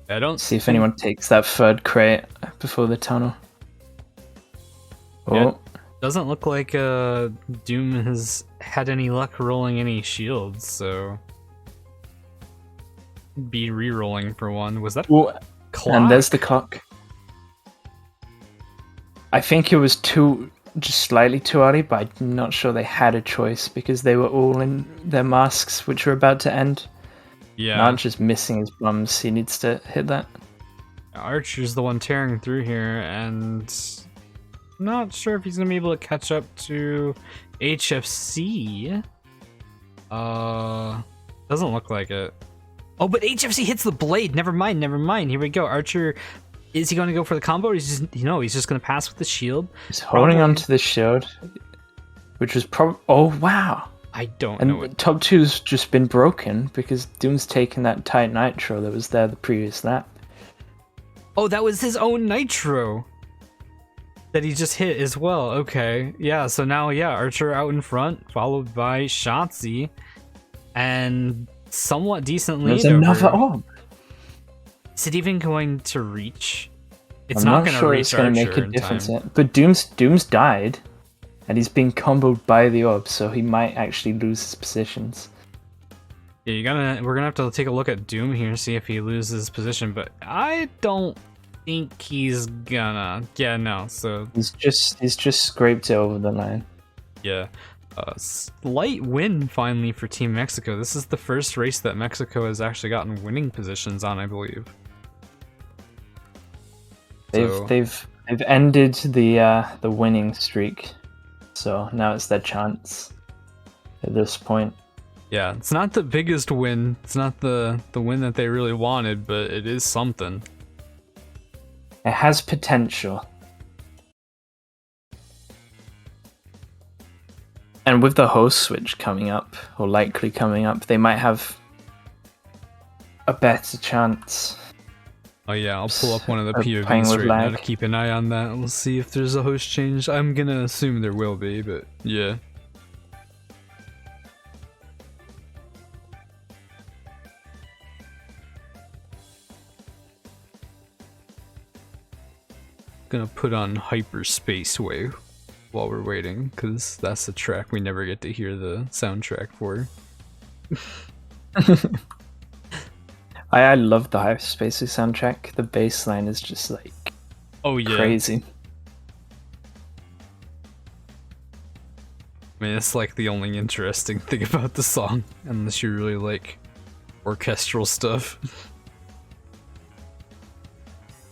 I don't see if anyone takes that 3rd crate before the tunnel. Oh. Yeah, doesn't look like Doom has had any luck rolling any shields, so be re-rolling for one. Was that clock? And there's the clock. I think it was just slightly too early, but I'm not sure they had a choice because they were all in their masks, which were about to end. Yeah. Not just missing his bums, he needs to hit that. Archer's the one tearing through here, and I'm not sure if he's gonna be able to catch up to HFC. Doesn't look like it. Oh, but HFC hits the blade. Never mind. Here we go. Archer, is he going to go for the combo? Or he's just going to pass with the shield. He's holding onto the shield, which was probably. Oh wow! I don't know. And top 2's just been broken because Doom's taken that tight nitro that was there the previous lap. Oh, that was his own nitro that he just hit as well. Okay, yeah. So now, Archer out in front, followed by IShotzzy, and somewhat decent lead. There's another orb. Is it even going to reach? It's I'm not not going to sure reach it's going to Archer make a difference in time. yet. But Doom's died, and he's being comboed by the orb, so he might actually lose his positions. Yeah, we're gonna have to take a look at Doom here and see if he loses position, but I don't think he's gonna. Yeah, no. So He's just scraped it over the line. yeah, slight win finally for Team Mexico. This is the first race that Mexico has actually gotten winning positions on, I believe. They've ended the winning streak, so now it's their chance at this point. Yeah, it's not the biggest win. It's not the win that they really wanted, but it is something. It has potential. And with the host switch coming up, or likely coming up, they might have a better chance. Oh yeah, I'll pull up one of the Playing POVs with right now lag. to keep an eye on that. We'll see if there's a host change. I'm gonna assume there will be, but yeah. Gonna put on Hyperspace Wave while we're waiting, because that's the track we never get to hear the soundtrack for. I love the Hyperspace soundtrack. The bass line is just like Oh yeah. crazy. I mean, it's like the only interesting thing about the song, unless you really like orchestral stuff.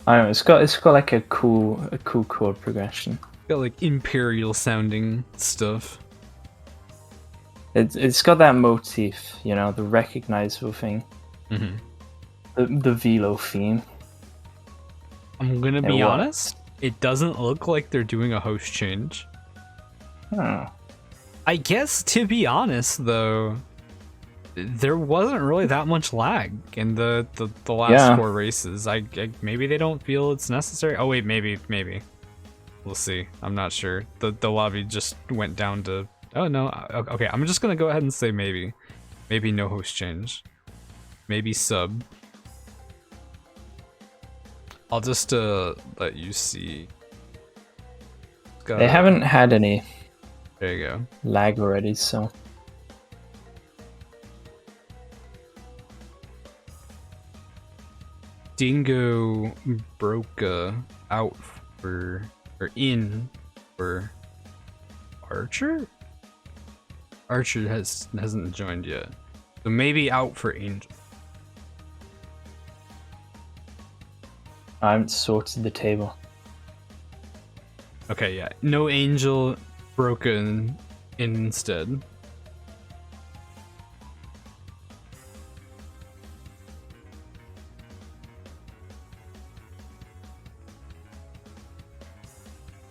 I don't know, it's got like a cool chord progression. Got like imperial sounding stuff. It's got that motif, you know, the recognizable thing. Mm-hmm. The Revvylo theme. I'm gonna be honest, it doesn't look like they're doing a host change. Oh. I guess, to be honest, though, there wasn't really that much lag in the last 4 races. I maybe they don't feel it's necessary. Oh wait, maybe. We'll see. I'm not sure. The lobby just went down to. Oh no. Okay, I'm just gonna go ahead and say maybe. Maybe no host change. Maybe sub. I'll just let you see. They haven't had any. There you go. Lag already, so. Dingo broke out for or in for Archer. Archer hasn't joined yet, so maybe out for Angel. I haven't sorted the table. Okay, yeah, no Angel, broken in instead.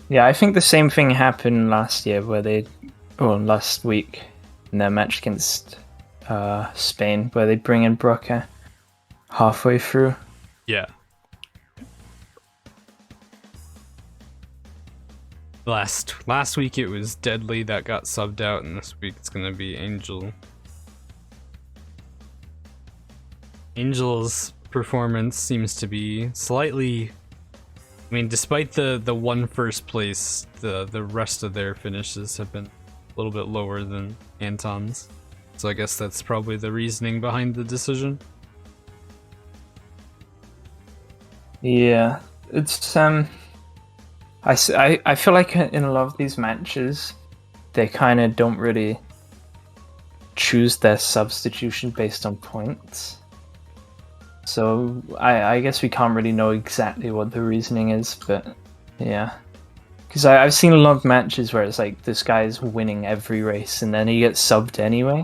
Yeah, I think the same thing happened last year last week in their match against Spain, where they bring in Broca halfway through. Yeah. Last week it was Deadly that got subbed out, and this week it's gonna be Angel. Angel's performance seems to be slightly. I mean, despite the one first place, the rest of their finishes have been a little bit lower than Anton's. So I guess that's probably the reasoning behind the decision. Yeah, it's I feel like in a lot of these matches, they kind of don't really choose their substitution based on points. So I guess we can't really know exactly what the reasoning is, but yeah. Because I've seen a lot of matches where it's like this guy's winning every race and then he gets subbed anyway.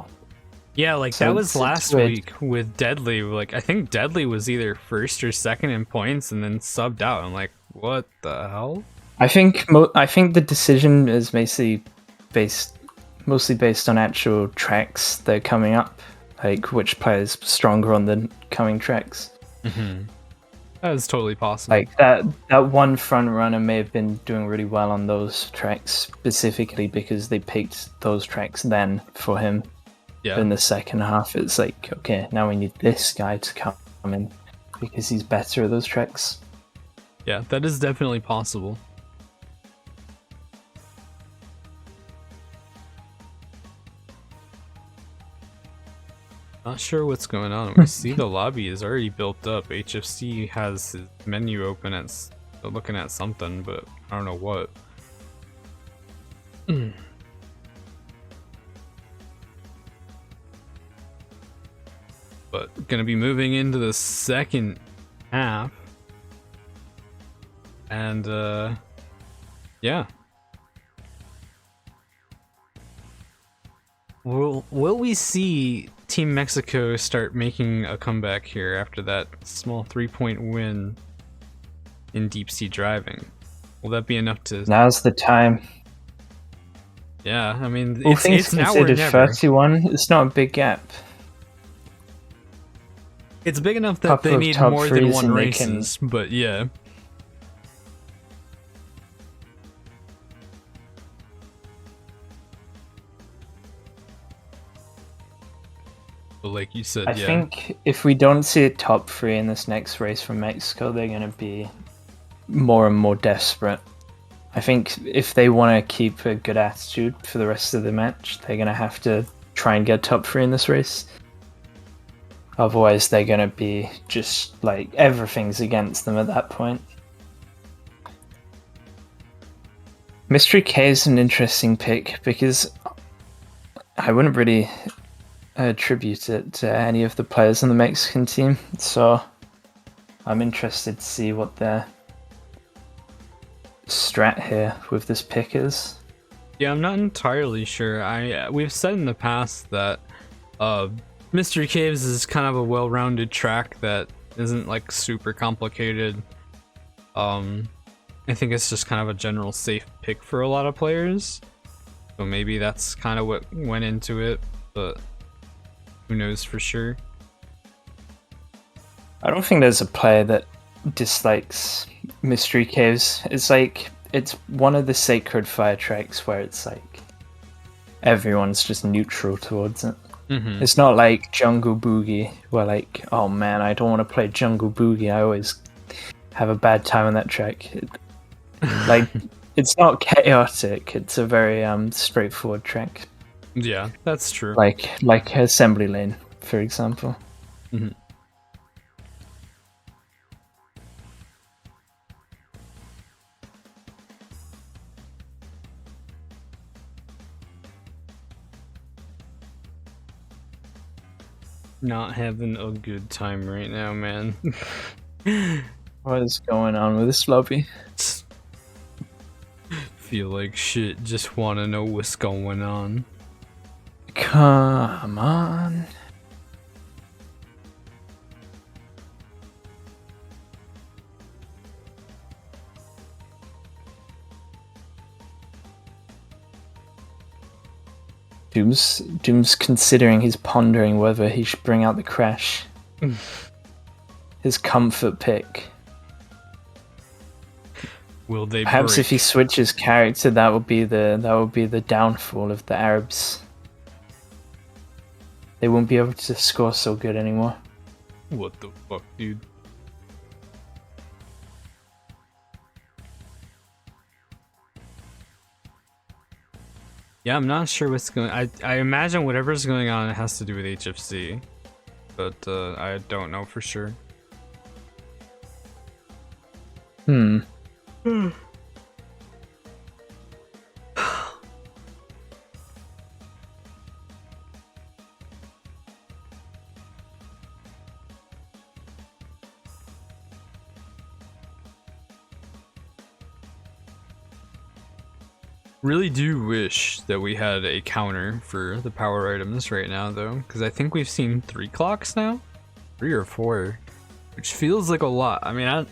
Yeah, like So that was it's last weird. week with Deadly. Like I think Deadly was either first or second in points and then subbed out. I'm like, what the hell? I think the decision is mostly based on actual tracks that are coming up, like which player's stronger on the coming tracks. Mm-hmm. That is totally possible. Like that one front runner may have been doing really well on those tracks specifically because they picked those tracks then for him. Yeah. But in the second half, it's like, okay, now we need this guy to come in because he's better at those tracks. Yeah, that is definitely possible. Not sure what's going on. We see the lobby is already built up. HFC has his menu open at looking at something, but I don't know what. But gonna be moving into the second half. And yeah. Will we see Team Mexico start making a comeback here after that small 3-point win in deep sea driving? Will that be enough to... Now's the time. Yeah, I mean, All it's things now or considered, never. 31, it's not a big gap. It's big enough that they need more than one races, but yeah. But like you said, I think if we don't see a top 3 in this next race from Mexico, they're going to be more and more desperate. I think if they want to keep a good attitude for the rest of the match, they're going to have to try and get top 3 in this race. Otherwise, they're going to be just like everything's against them at that point. Mystery K is an interesting pick because I wouldn't really attribute it to any of the players on the Mexican team, so I'm interested to see what their strat here with this pick is. Yeah, I'm not entirely sure. We've said in the past that Mystery Caves is kind of a well-rounded track that isn't like super complicated. I think it's just kind of a general safe pick for a lot of players. So maybe that's kind of what went into it, but who knows for sure. I don't think there's a player that dislikes Mystery Caves. It's like, it's one of the sacred fire tracks where it's like everyone's just neutral towards it. Mm-hmm. It's not like Jungle Boogie where like, oh man, I don't want to play Jungle Boogie, I always have a bad time on that track. Like, it's not chaotic, it's a very straightforward track. Yeah, that's true. Like Assembly Lane, for example. Mm-hmm. Not having a good time right now, man. What is going on with this lobby? Feel like shit, just want to know what's going on. Come on. Doom's considering, he's pondering whether he should bring out the crash. His comfort pick. Will they Perhaps break? if he switches character, that would be the downfall of the Arabs. They won't be able to score so good anymore. What the fuck, dude? Yeah, I'm not sure what's going. I imagine whatever's going on, it has to do with HFC, but I don't know for sure. Really do wish that we had a counter for the power items right now, though, because I think we've seen 3 clocks now, 3 or 4, which feels like a lot. I mean,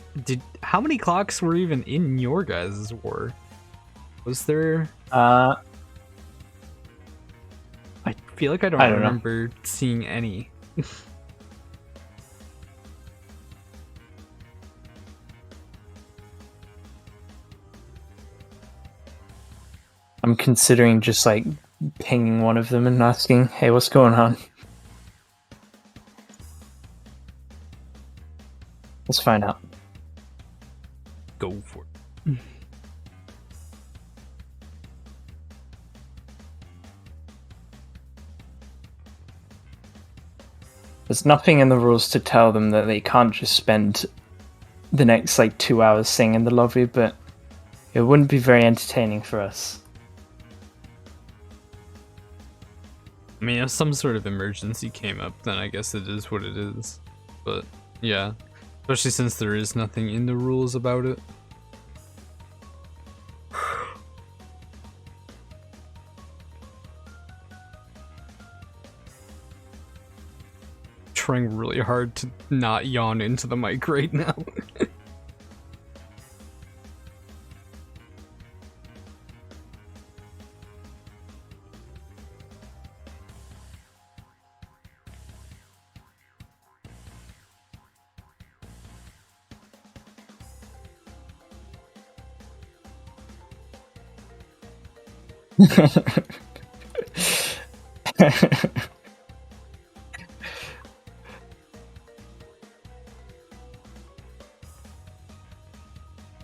how many clocks were even in your guys' war? Was there? I feel like I don't remember seeing any. I'm considering just like pinging one of them and asking, hey, what's going on? Let's find out. Go for it. There's nothing in the rules to tell them that they can't just spend the next like 2 hours singing in the lobby, but it wouldn't be very entertaining for us. I mean, if some sort of emergency came up, then I guess it is what it is. But yeah, especially since there is nothing in the rules about it. Trying really hard to not yawn into the mic right now.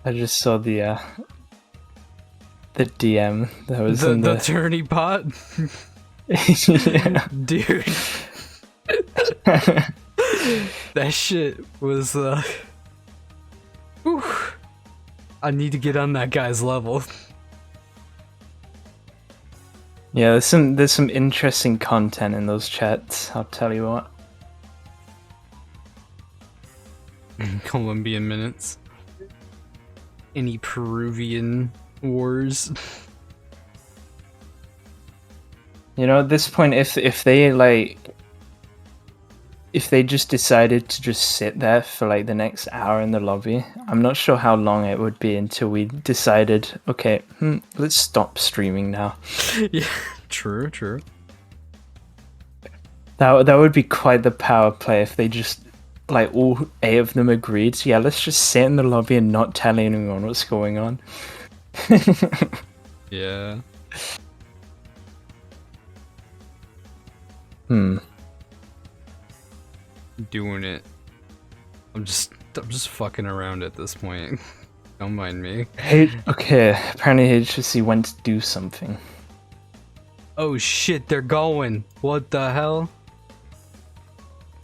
I just saw the DM that was in the attorney bot. Yeah. Dude. That shit was whew. I need to get on that guy's level. Yeah, there's some interesting content in those chats, I'll tell you what. Colombian minutes. Any Peruvian wars. You know, at this point, if they just decided to just sit there for like the next hour in the lobby, I'm not sure how long it would be until we decided, okay, let's stop streaming now. Yeah, true. That would be quite the power play if they just, like, all 8 of them agreed. So yeah, let's just sit in the lobby and not tell anyone what's going on. Yeah. Doing it. I'm just fucking around at this point. Don't mind me. Hey, okay, apparently HSC went to do something. Oh shit, they're going. What the hell?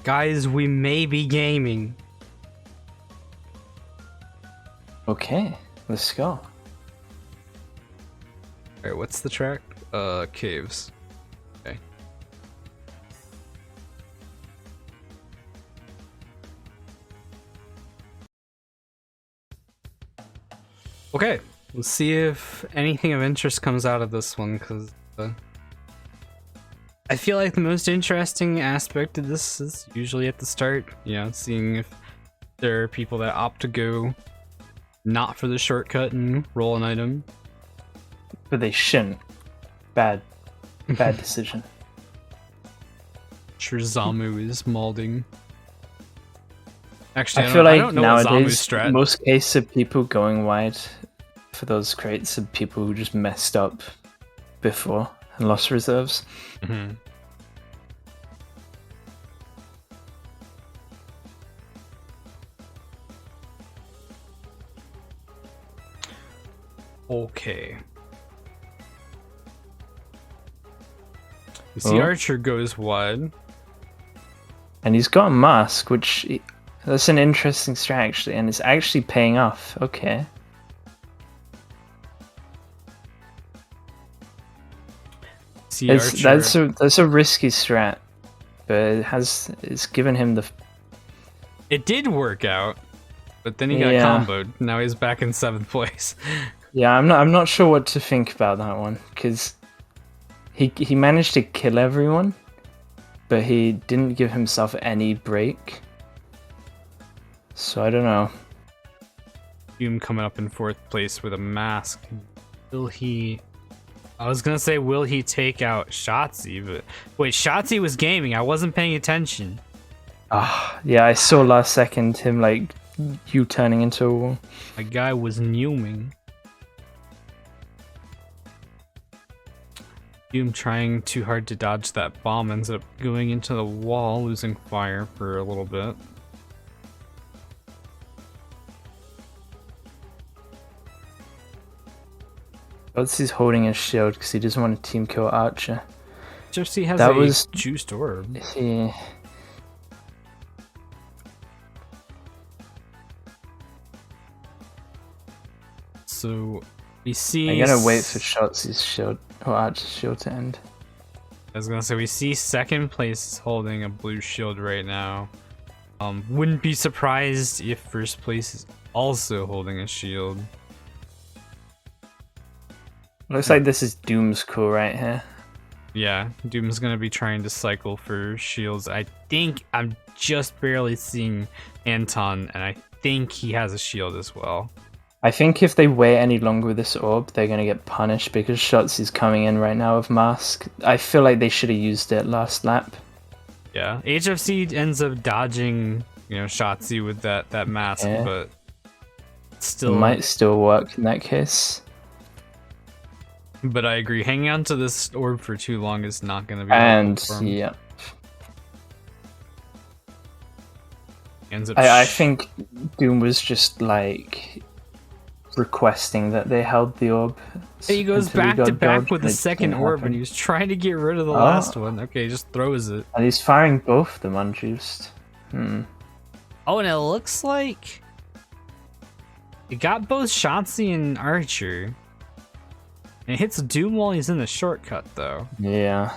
Guys, we may be gaming. Okay, let's go. Alright, what's the track? Caves. Okay. Okay, let's see if anything of interest comes out of this one, because I feel like the most interesting aspect of this is usually at the start, you know, seeing if there are people that opt to go not for the shortcut and roll an item. But they shouldn't. Bad decision. Sure, Zamu is molding. Actually, I feel like I don't know nowadays, strat. most cases of people going wide for those crates are people who just messed up before and lost reserves. Mm-hmm. Okay. You see, Archer goes wide. And he's got a mask, which... That's an interesting strat, actually, and it's actually paying off. Okay. See, that's a risky strat, but it's given him the... It did work out, but then he got comboed. Now he's back in 7th place. Yeah, I'm not sure what to think about that one, because he managed to kill everyone, but he didn't give himself any break. So I don't know. Doom coming up in 4th place with a mask. Will he... I was gonna say, will he take out IShotzzy, but... Wait, IShotzzy was gaming, I wasn't paying attention. Yeah, I saw last second him, like, U-turning into a wall. My guy was newming. Doom trying too hard to dodge that bomb, ends up going into the wall, losing fire for a little bit. He's holding his shield because he doesn't want to team kill Archer. Jersey has that a was juiced orb. So we see. I'm gonna wait for IShotzzy's shield or Archer's shield to end. I was gonna say we see second place is holding a blue shield right now. Wouldn't be surprised if first place is also holding a shield. Looks like this is Doom's cool right here. Yeah, Doom's gonna be trying to cycle for shields. I think I'm just barely seeing Anton, and I think he has a shield as well. I think if they wait any longer with this orb, they're gonna get punished because IShotzzy's coming in right now with mask. I feel like they should have used it last lap. Yeah, HFC ends up dodging, Shotzzy with that mask, Yeah. but still It might still work in that case. But I agree, hanging on to this orb for too long is not going to be. And for him. yeah, Ends up I think Doom was just like requesting that they held the orb. He goes until he back got to back dodged, with the and it second didn't orb, happen. and he was trying to get rid of the last one. Okay, he just throws it. And he's firing both of them unjuiced. Oh, and it looks like it got both Shotzzy and Archer. And it hits Doom while he's in the shortcut, though. Yeah.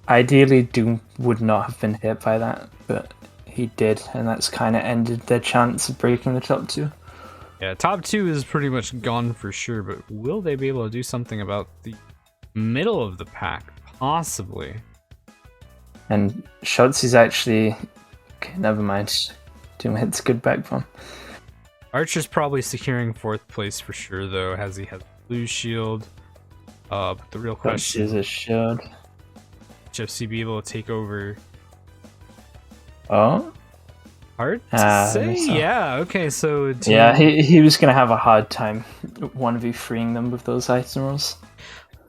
Ideally, Doom would not have been hit by that, but he did, and that's kind of ended their chance of breaking the top two. Yeah, top two is pretty much gone for sure, but will they be able to do something about the middle of the pack? Possibly. And IShotzzy's actually... Okay, never mind. Doom hits good back bomb. Archer's probably securing fourth place for sure, though, as he has blue shield. But the real question is a shield. HFC be able to take over. Oh? Hard to say. So. Yeah, okay, so yeah, he was gonna have a hard time 1v3ing them with those item rolls.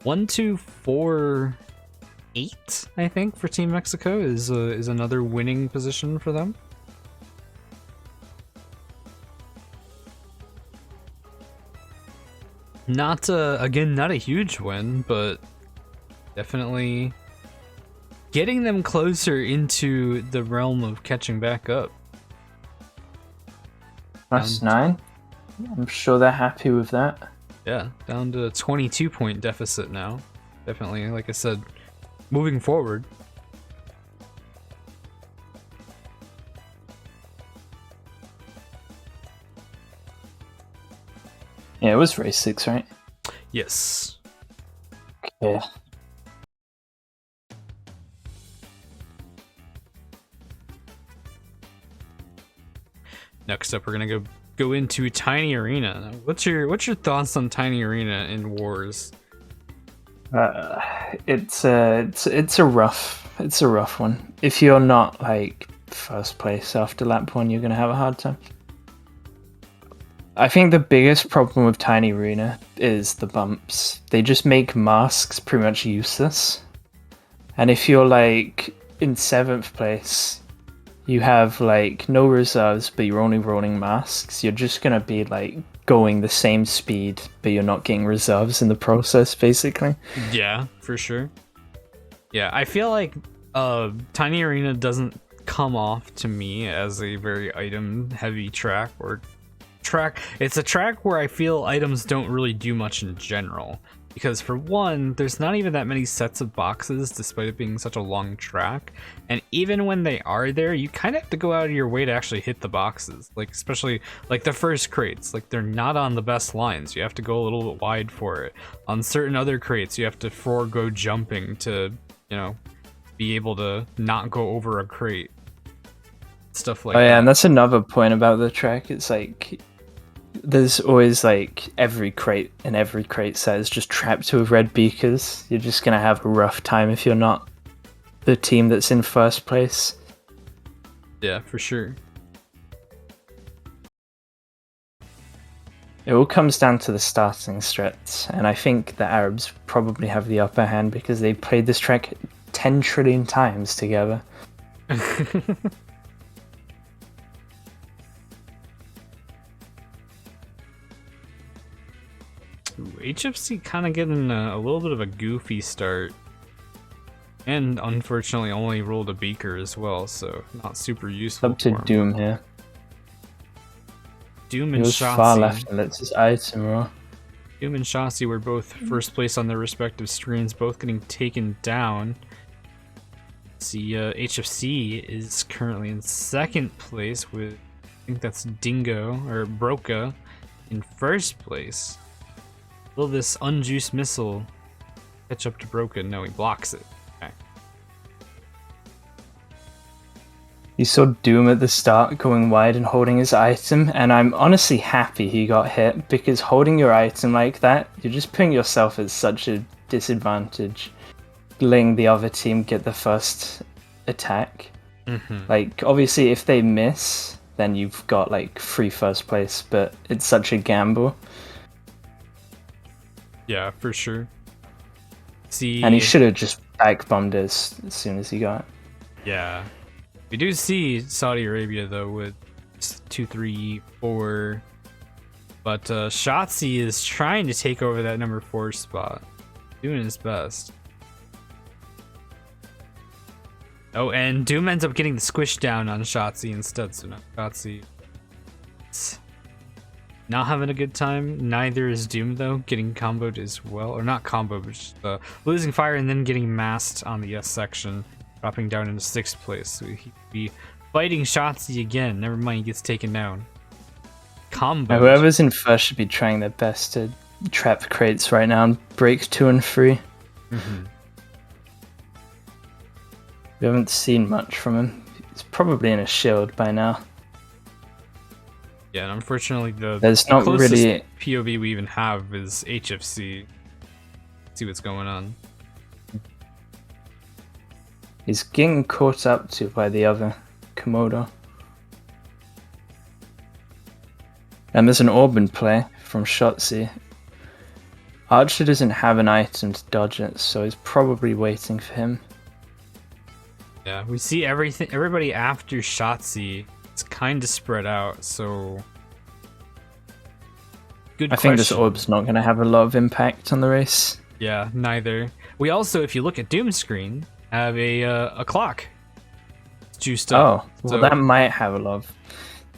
1, 2, 4, 8, I think, for Team Mexico is another winning position for them. Not again, not a huge win, but definitely getting them closer into the realm of catching back up. Plus 9. I'm sure they're happy with that. Yeah, down to a 22-point deficit now. Definitely, like I said, moving forward. Yeah, it was race 6, right? Yes. Yeah. Next up, we're gonna go into Tiny Arena. Now, what's your thoughts on Tiny Arena in Wars? It's a rough one. If you're not like first place after lap 1, you're gonna have a hard time. I think the biggest problem with Tiny Arena is the bumps. They just make masks pretty much useless. And if you're like in 7th place, you have like no reserves, but you're only rolling masks, you're just gonna be like going the same speed, but you're not getting reserves in the process, basically. Yeah, for sure. Yeah, I feel like Tiny Arena doesn't come off to me as a very item heavy track or track. It's a track where I feel items don't really do much in general, because for one, there's not even that many sets of boxes despite it being such a long track, and even when they are there, you kind of have to go out of your way to actually hit the boxes, like especially like the first crates, like they're not on the best lines. You have to go a little bit wide for it. On certain other crates, you have to forego jumping to, be able to not go over a crate, stuff like that. Oh yeah, and that's another point about the track. It's like there's always like every crate set is just trapped with red beakers. You're just gonna have a rough time if you're not the team that's in first place. Yeah, for sure. It all comes down to the starting strats, and I think the Arabs probably have the upper hand because they played this track 10 trillion times together. HFC kind of getting a little bit of a goofy start, and unfortunately only rolled a beaker as well, so not super useful. Up to for him. Doom here. Doom He and was far IShotzzy. left and lets his item roll. Doom and IShotzzy were both first place on their respective screens, both getting taken down. See, HFC is currently in second place with, I think that's Dingo, or Broca, in first place. Will this unjuiced missile catch up to Broca? No, he blocks it. Okay. You saw Doom at the start going wide and holding his item, and I'm honestly happy he got hit, because holding your item like that, you're just putting yourself at such a disadvantage. Letting the other team get the first attack. Like, obviously if they miss, then you've got like free first place, but it's such a gamble. Yeah, for sure. See, And he should have just back bombed as soon as he got it. Yeah. We do see Saudi Arabia though with 2, 3, 4. But IShotzzy is trying to take over that number 4 spot. Doing his best. Oh, and Doom ends up getting the squish down on IShotzzy instead, so now IShotzzy is not having a good time. Neither is Doom though, getting comboed as well. Or not comboed, but just losing fire and then getting masked on the S section. Dropping down into 6th place, so he'd be fighting IShotzzy again. Never mind, he gets taken down. Combo. Whoever's in first should be trying their best to trap crates right now and break 2 and 3. We haven't seen much from him. He's probably in a shield by now. Yeah, and unfortunately There's not closest really POV we even have is HFC. See what's going on. He's getting caught up to by the other Komodo. And there's an orb in play from IShotzzy. Archer doesn't have an item to dodge it, so he's probably waiting for him. Yeah, we see everybody after IShotzzy. It's kind of spread out, so good I question. think this orb's not going to have a lot of impact on the race. Yeah, neither. We also, if you look at Doom's screen, have a clock. It's juiced up. Oh, well, so that might have a lot of...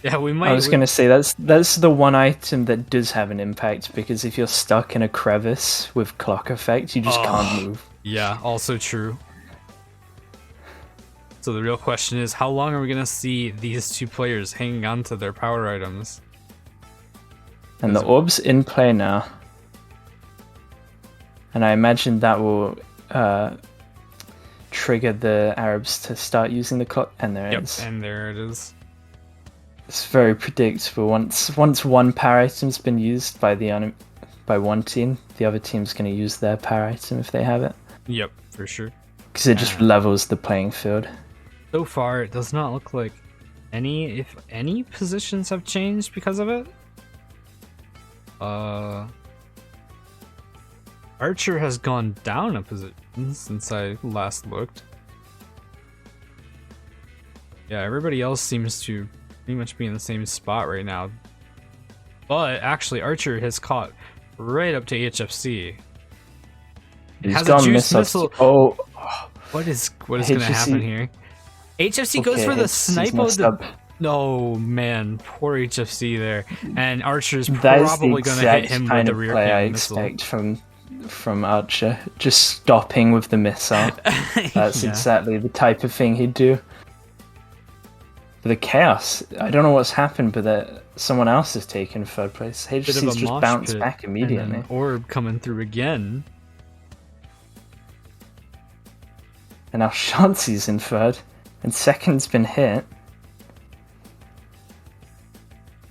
yeah, we might. I was going to say, that's the one item that does have an impact, because if you're stuck in a crevice with clock effect, you just can't move. Yeah, also true. So the real question is, how long are we going to see these two players hanging on to their power items? And the orb's in play now. And I imagine that will trigger the Arabs to start using the clock. And there it is. And there it is. It's very predictable. Once one power item's been used by one team, the other team's going to use their power item if they have it. Yep, for sure. Because it just levels the playing field. So far, it does not look like if any positions have changed because of it. Archer has gone down a position since I last looked. Yeah, everybody else seems to pretty much be in the same spot right now. But actually, Archer has caught right up to HFC. He's Has gone a juice missile. Oh, What is going to happen here? HFC goes for the snipe of the... No, man, poor HFC there. And Archer's probably going to hit him with the rear cannon missile. I expect from Archer, just stopping with the missile. That's exactly the type of thing he'd do. For the chaos, I don't know what's happened, but someone else has taken 3rd place. HFC's just bounced back immediately. And orb coming through again. And now IShotzzy's in 3rd, and 2nd's been hit.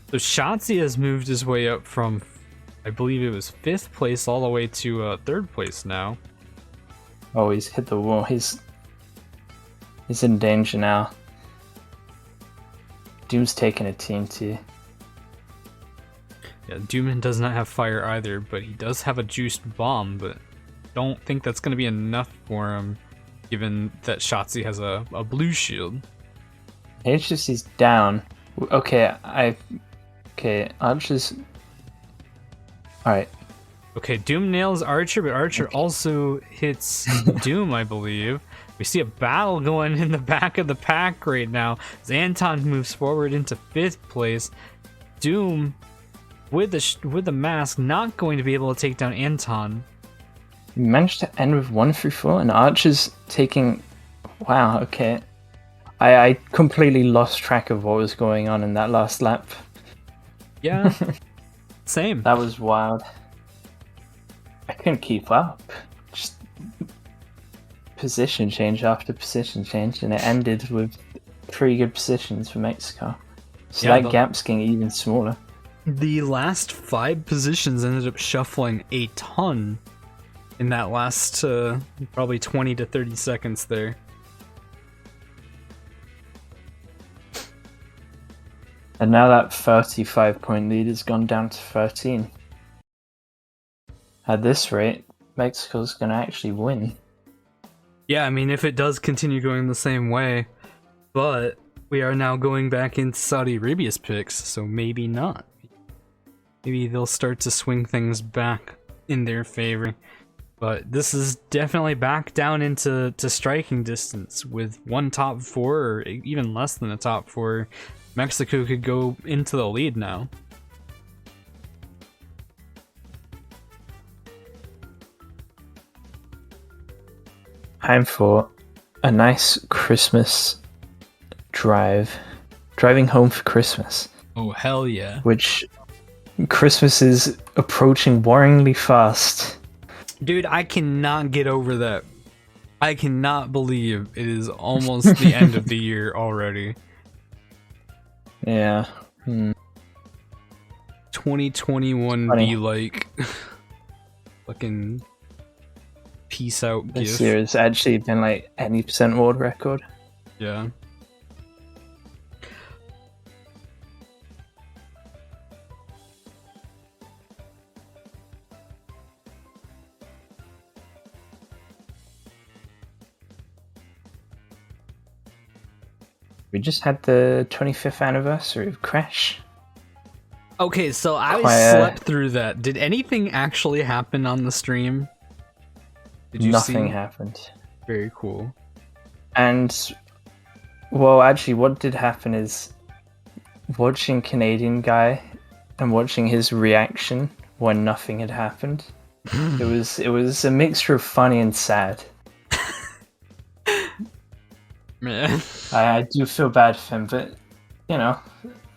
So IShotzzy has moved his way up from, I believe it was 5th place all the way to 3rd place now. Oh, he's hit the wall. He's in danger now. Doom's taking a TNT. Yeah, Doom does not have fire either, but he does have a juiced bomb, but don't think that's going to be enough for him, given that IShotzzy has a blue shield. HFC's down. Okay, Archer's... Alright. Okay, Doom nails Archer, but Archer also hits Doom, I believe. We see a battle going in the back of the pack right now. As Anton moves forward into 5th place. Doom with the mask not going to be able to take down Anton. He managed to end with 1 through 4, and Archer's taking. Wow. Okay. I completely lost track of what was going on in that last lap. Yeah. Same. That was wild. I couldn't keep up. Just position change after position change, and it ended with pretty good positions for Mexico. So that gap's getting even smaller. The last 5 positions ended up shuffling a ton in that last probably 20 to 30 seconds there. And now that 35-point lead has gone down to 13. At this rate, Mexico's going to actually win. Yeah, I mean, if it does continue going the same way, but we are now going back into Saudi Arabia's picks, so maybe not. Maybe they'll start to swing things back in their favor. But this is definitely back down into striking distance with 1 top 4, or even less than a top 4. Mexico could go into the lead now. Time for a nice Christmas drive. Driving home for Christmas. Oh, hell yeah. Which Christmas is approaching worryingly fast. Dude, I cannot get over that. I cannot believe it is almost the end of the year already. Yeah. 2021 be like fucking peace out This gift. year has actually been like 80% world record. Yeah. We just had the 25th anniversary of Crash. Okay, so I slept through that. Did anything actually happen on the stream? Did you Nothing see? happened. Very cool. And, well, actually, what did happen is watching Canadian guy and watching his reaction when nothing had happened. It was a mixture of funny and sad. Man. I do feel bad for him, but, you know,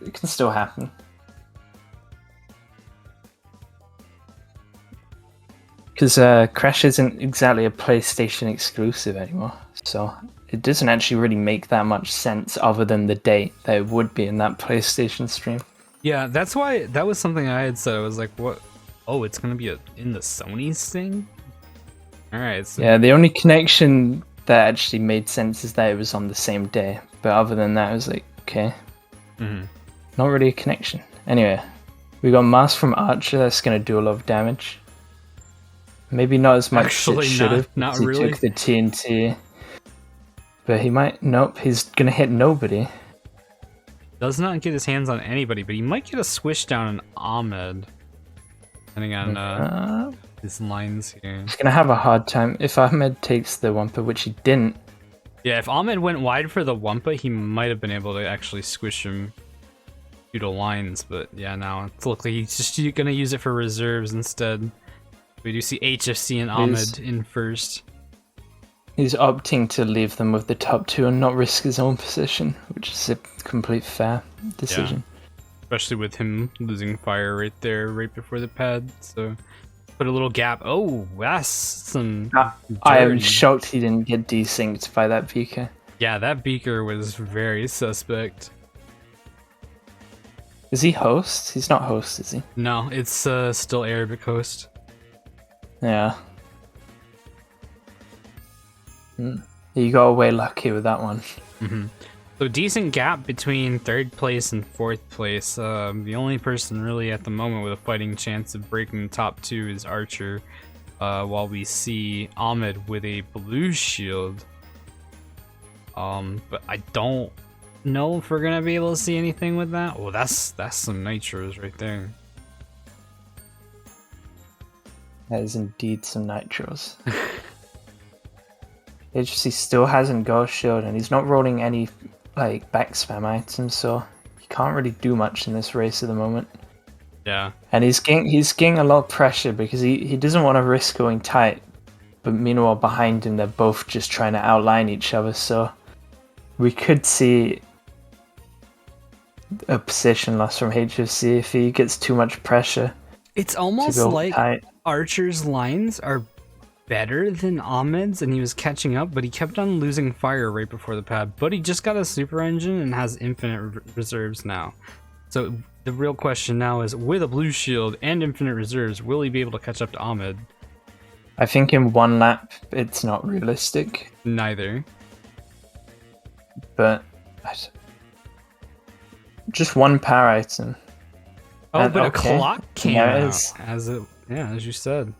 it can still happen. Because Crash isn't exactly a PlayStation exclusive anymore, so it doesn't actually really make that much sense other than the date that it would be in that PlayStation stream. Yeah, that's why that was something I had said. I was like, what? Oh, it's going to be in the Sony's thing? Alright. So Yeah, the only connection that actually made sense is that it was on the same day. But other than that, it was like, okay. Not really a connection. Anyway, we got Mask from Archer that's going to do a lot of damage. Maybe not as much as it should have. Not he really. took the TNT. But he might... Nope, he's going to hit nobody. Does not get his hands on anybody, but he might get a swish down on Ahmed. Depending on his lines here. He's going to have a hard time. If Ahmed takes the Wumpa, which he didn't. Yeah, if Ahmed went wide for the Wumpa, he might have been able to actually squish him due to lines. But yeah, now it looks like he's just going to use it for reserves instead. We do see HFC and Ahmed in first. He's opting to leave them with the top 2 and not risk his own position, which is a complete fair decision. Yeah. Especially with him losing fire right there, right before the pad. So put a little gap. Oh, that's some. I am shocked he didn't get desynced by that beaker. Yeah, that beaker was very suspect. Is he host? He's not host, is he? No, it's still Arabic host. Yeah. You got away lucky with that one. So decent gap between 3rd place and 4th place. The only person really at the moment with a fighting chance of breaking the top 2 is Archer, while we see Ahmed with a blue shield. But I don't know if we're gonna be able to see anything with that. Oh, that's some nitros right there. That is indeed some nitros. HC still hasn't got a shield, and he's not rolling any like back spam items, so you can't really do much in this race at the moment. Yeah. And he's getting a lot of pressure because he doesn't want to risk going tight. But meanwhile, behind him, they're both just trying to outline each other. So we could see a position loss from HFC if he gets too much pressure. It's almost like Archer's lines are better than Ahmed's, and he was catching up, but he kept on losing fire right before the pad. But he just got a super engine and has infinite reserves now. So the real question now is, with a blue shield and infinite reserves, will he be able to catch up to Ahmed? I think in one lap, it's not realistic. Neither. But just one power item. Oh, but okay. A clock came out, as you said.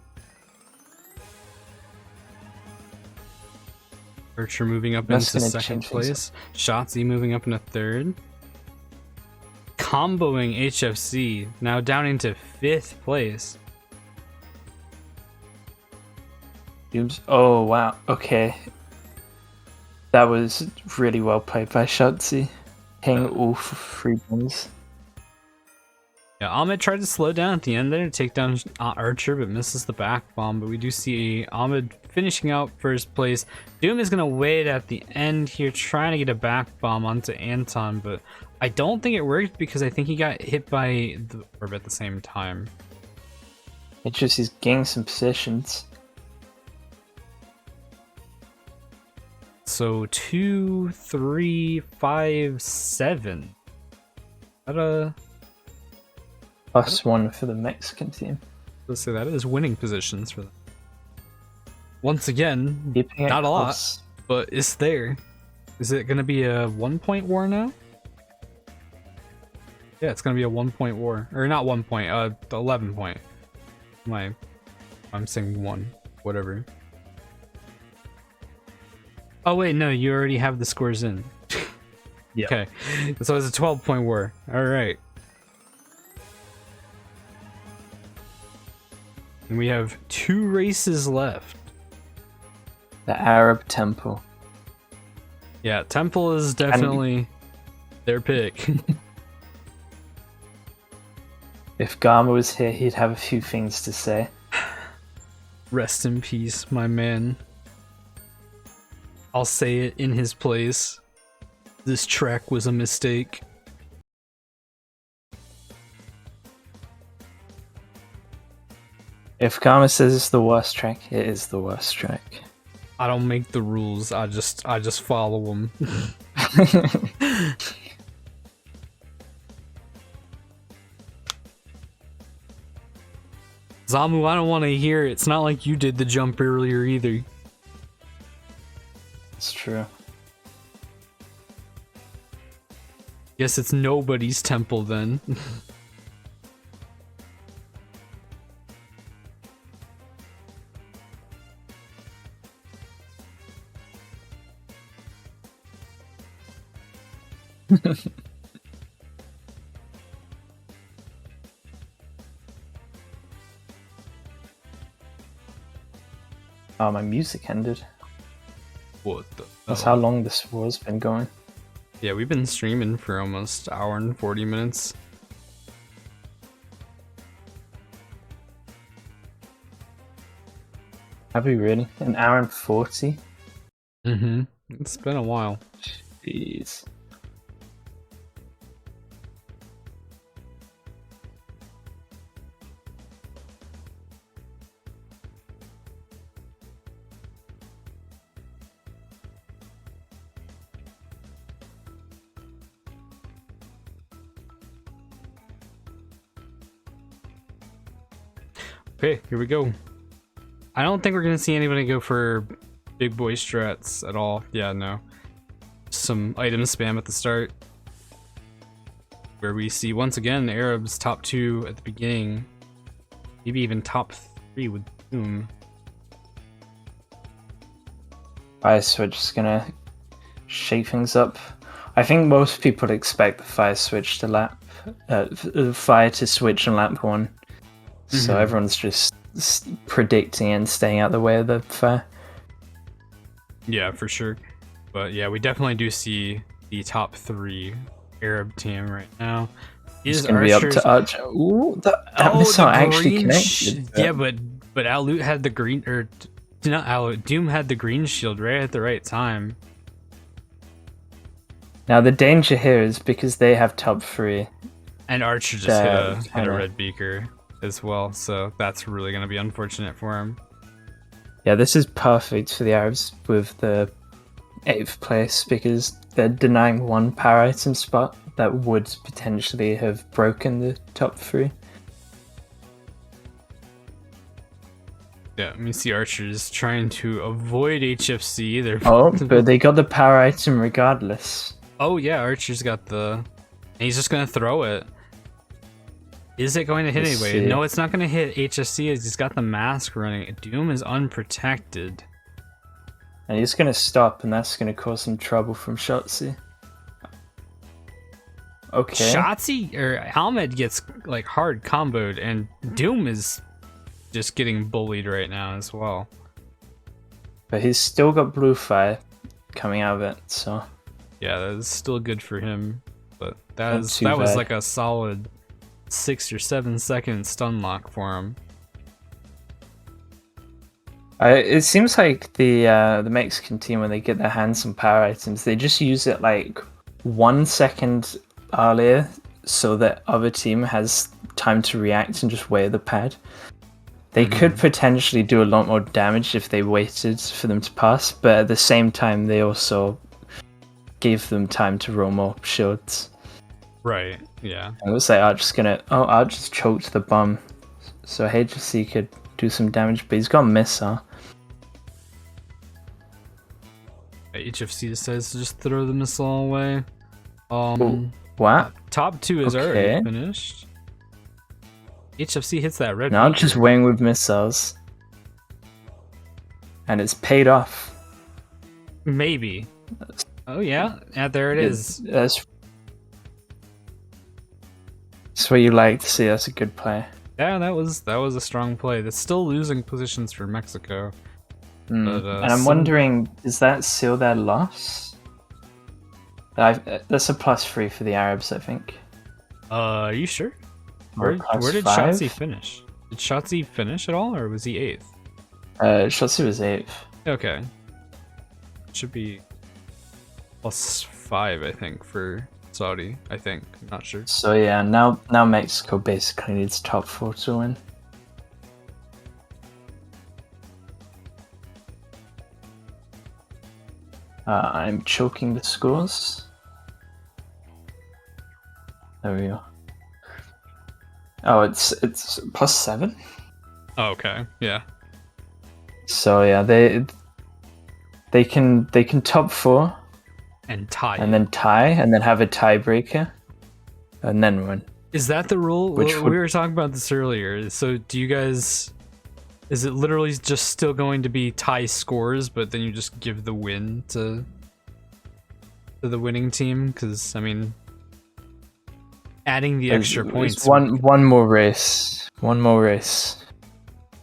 Archer moving up into second place. IShotzzy moving up into third. Comboing HFC, now down into 5th place. Oh, wow. Okay. That was really well played by IShotzzy. Hitting all 3 bombs. Yeah, Ahmed tried to slow down at the end there to take down Archer, but misses the back bomb. But we do see Ahmed finishing out 1st place. Doom is going to wait at the end here, trying to get a back bomb onto Anton, but I don't think it worked because I think he got hit by the orb at the same time. It's just he's getting some positions. So 2, 3, 5, 7. +1 for the Mexican team. Let's say that is winning positions for them. Once again, not a lot, but it's there. Is it going to be a 1-point war now? Yeah, it's going to be a 1-point war. Or not 1 point, 11 point. I'm saying 1, whatever. Oh wait, no, you already have the scores in. Yeah. Okay, so it's a 12-point war. Alright. And we have 2 races left. The Arab Temple. Yeah, Temple is definitely their pick. If Garma was here, he'd have a few things to say. Rest in peace, my man. I'll say it in his place. This track was a mistake. If Karma says it's the worst track, it is the worst track. I don't make the rules. I just follow them. Zamu, I don't want to hear it. It's not like you did the jump earlier either. It's true. Guess it's nobody's temple then. Oh, my music ended. What the? That's how long this war's been going. Yeah, we've been streaming for almost an hour and 40 minutes. Have we really? An hour and 40? Mm-hmm. It's been a while. Jeez. Okay, here we go. I don't think we're gonna see anybody go for big boy strats at all. Yeah, no. Some item spam at the start. Where we see once again the Arabs top 2 at the beginning. Maybe even top 3 with Doom. Fire switch is gonna shake things up. I think most people expect the fire switch to lap, fire to switch in lap 1. So everyone's just predicting and staying out the way of the fire. Yeah, for sure. But yeah, we definitely do see the top 3 Arab team right now. It's gonna be up to Archer. Ooh, that missile actually connected. Yeah, but Alut had the green, or not Alut. Doom had the green shield right at the right time. Now the danger here is because they have top 3. And Archer just hit a red beaker as well, so that's really gonna be unfortunate for him. Yeah, this is perfect for the Arabs with the 8th place because they're denying one power item spot that would potentially have broken the top 3. Yeah, let me see. Archer's trying to avoid HFC. But they got the power item regardless. Oh yeah, Archer's got the... And he's just gonna throw it. Is it going to hit anyway? See. No, it's not gonna hit HFC as he's got the mask running. Doom is unprotected. And he's gonna stop, and that's gonna cause some trouble from IShotzzy. Okay. IShotzzy or Ahmed gets like hard comboed, and Doom is just getting bullied right now as well. But he's still got blue fire coming out of it, so yeah, that is still good for him. But that was like a solid 6 or 7 second stun lock for him. It seems like the Mexican team, when they get their hands on power items, they just use it like 1 second earlier so that other team has time to react and just wear the pad. They could potentially do a lot more damage if they waited for them to pass, but at the same time they also gave them time to roll more shields. Right, yeah. It was like Archer's choked the bomb, so HFC could do some damage, but he's got a missile. HFC decides to just throw the missile away. What? Top 2 is already finished. HFC hits that red. Now just weighing with missiles. And it's paid off. Maybe. Oh yeah, there it is. That's what you like to see. That's a good play. Yeah, that was a strong play. That's still losing positions for Mexico. But, and I'm wondering, does that seal their loss? That's a +3 for the Arabs, I think. Are you sure? Where did IShotzzy finish? Did IShotzzy finish at all, or was he 8th? IShotzzy was 8th. Okay. Should be +5, I think, for Saudi. I think. I'm not sure. So yeah, now Mexico basically needs top 4 to win. I'm choking the scores. There we go. Oh, it's +7. Oh, okay, yeah. So yeah, they can top 4 and tie, and then tie, and then have a tiebreaker, and then win. Is that the rule? We were talking about this earlier. So do you guys? Is it literally just still going to be tie scores, but then you just give the win to the winning team? Because I mean, adding the extra points. One more race. One But,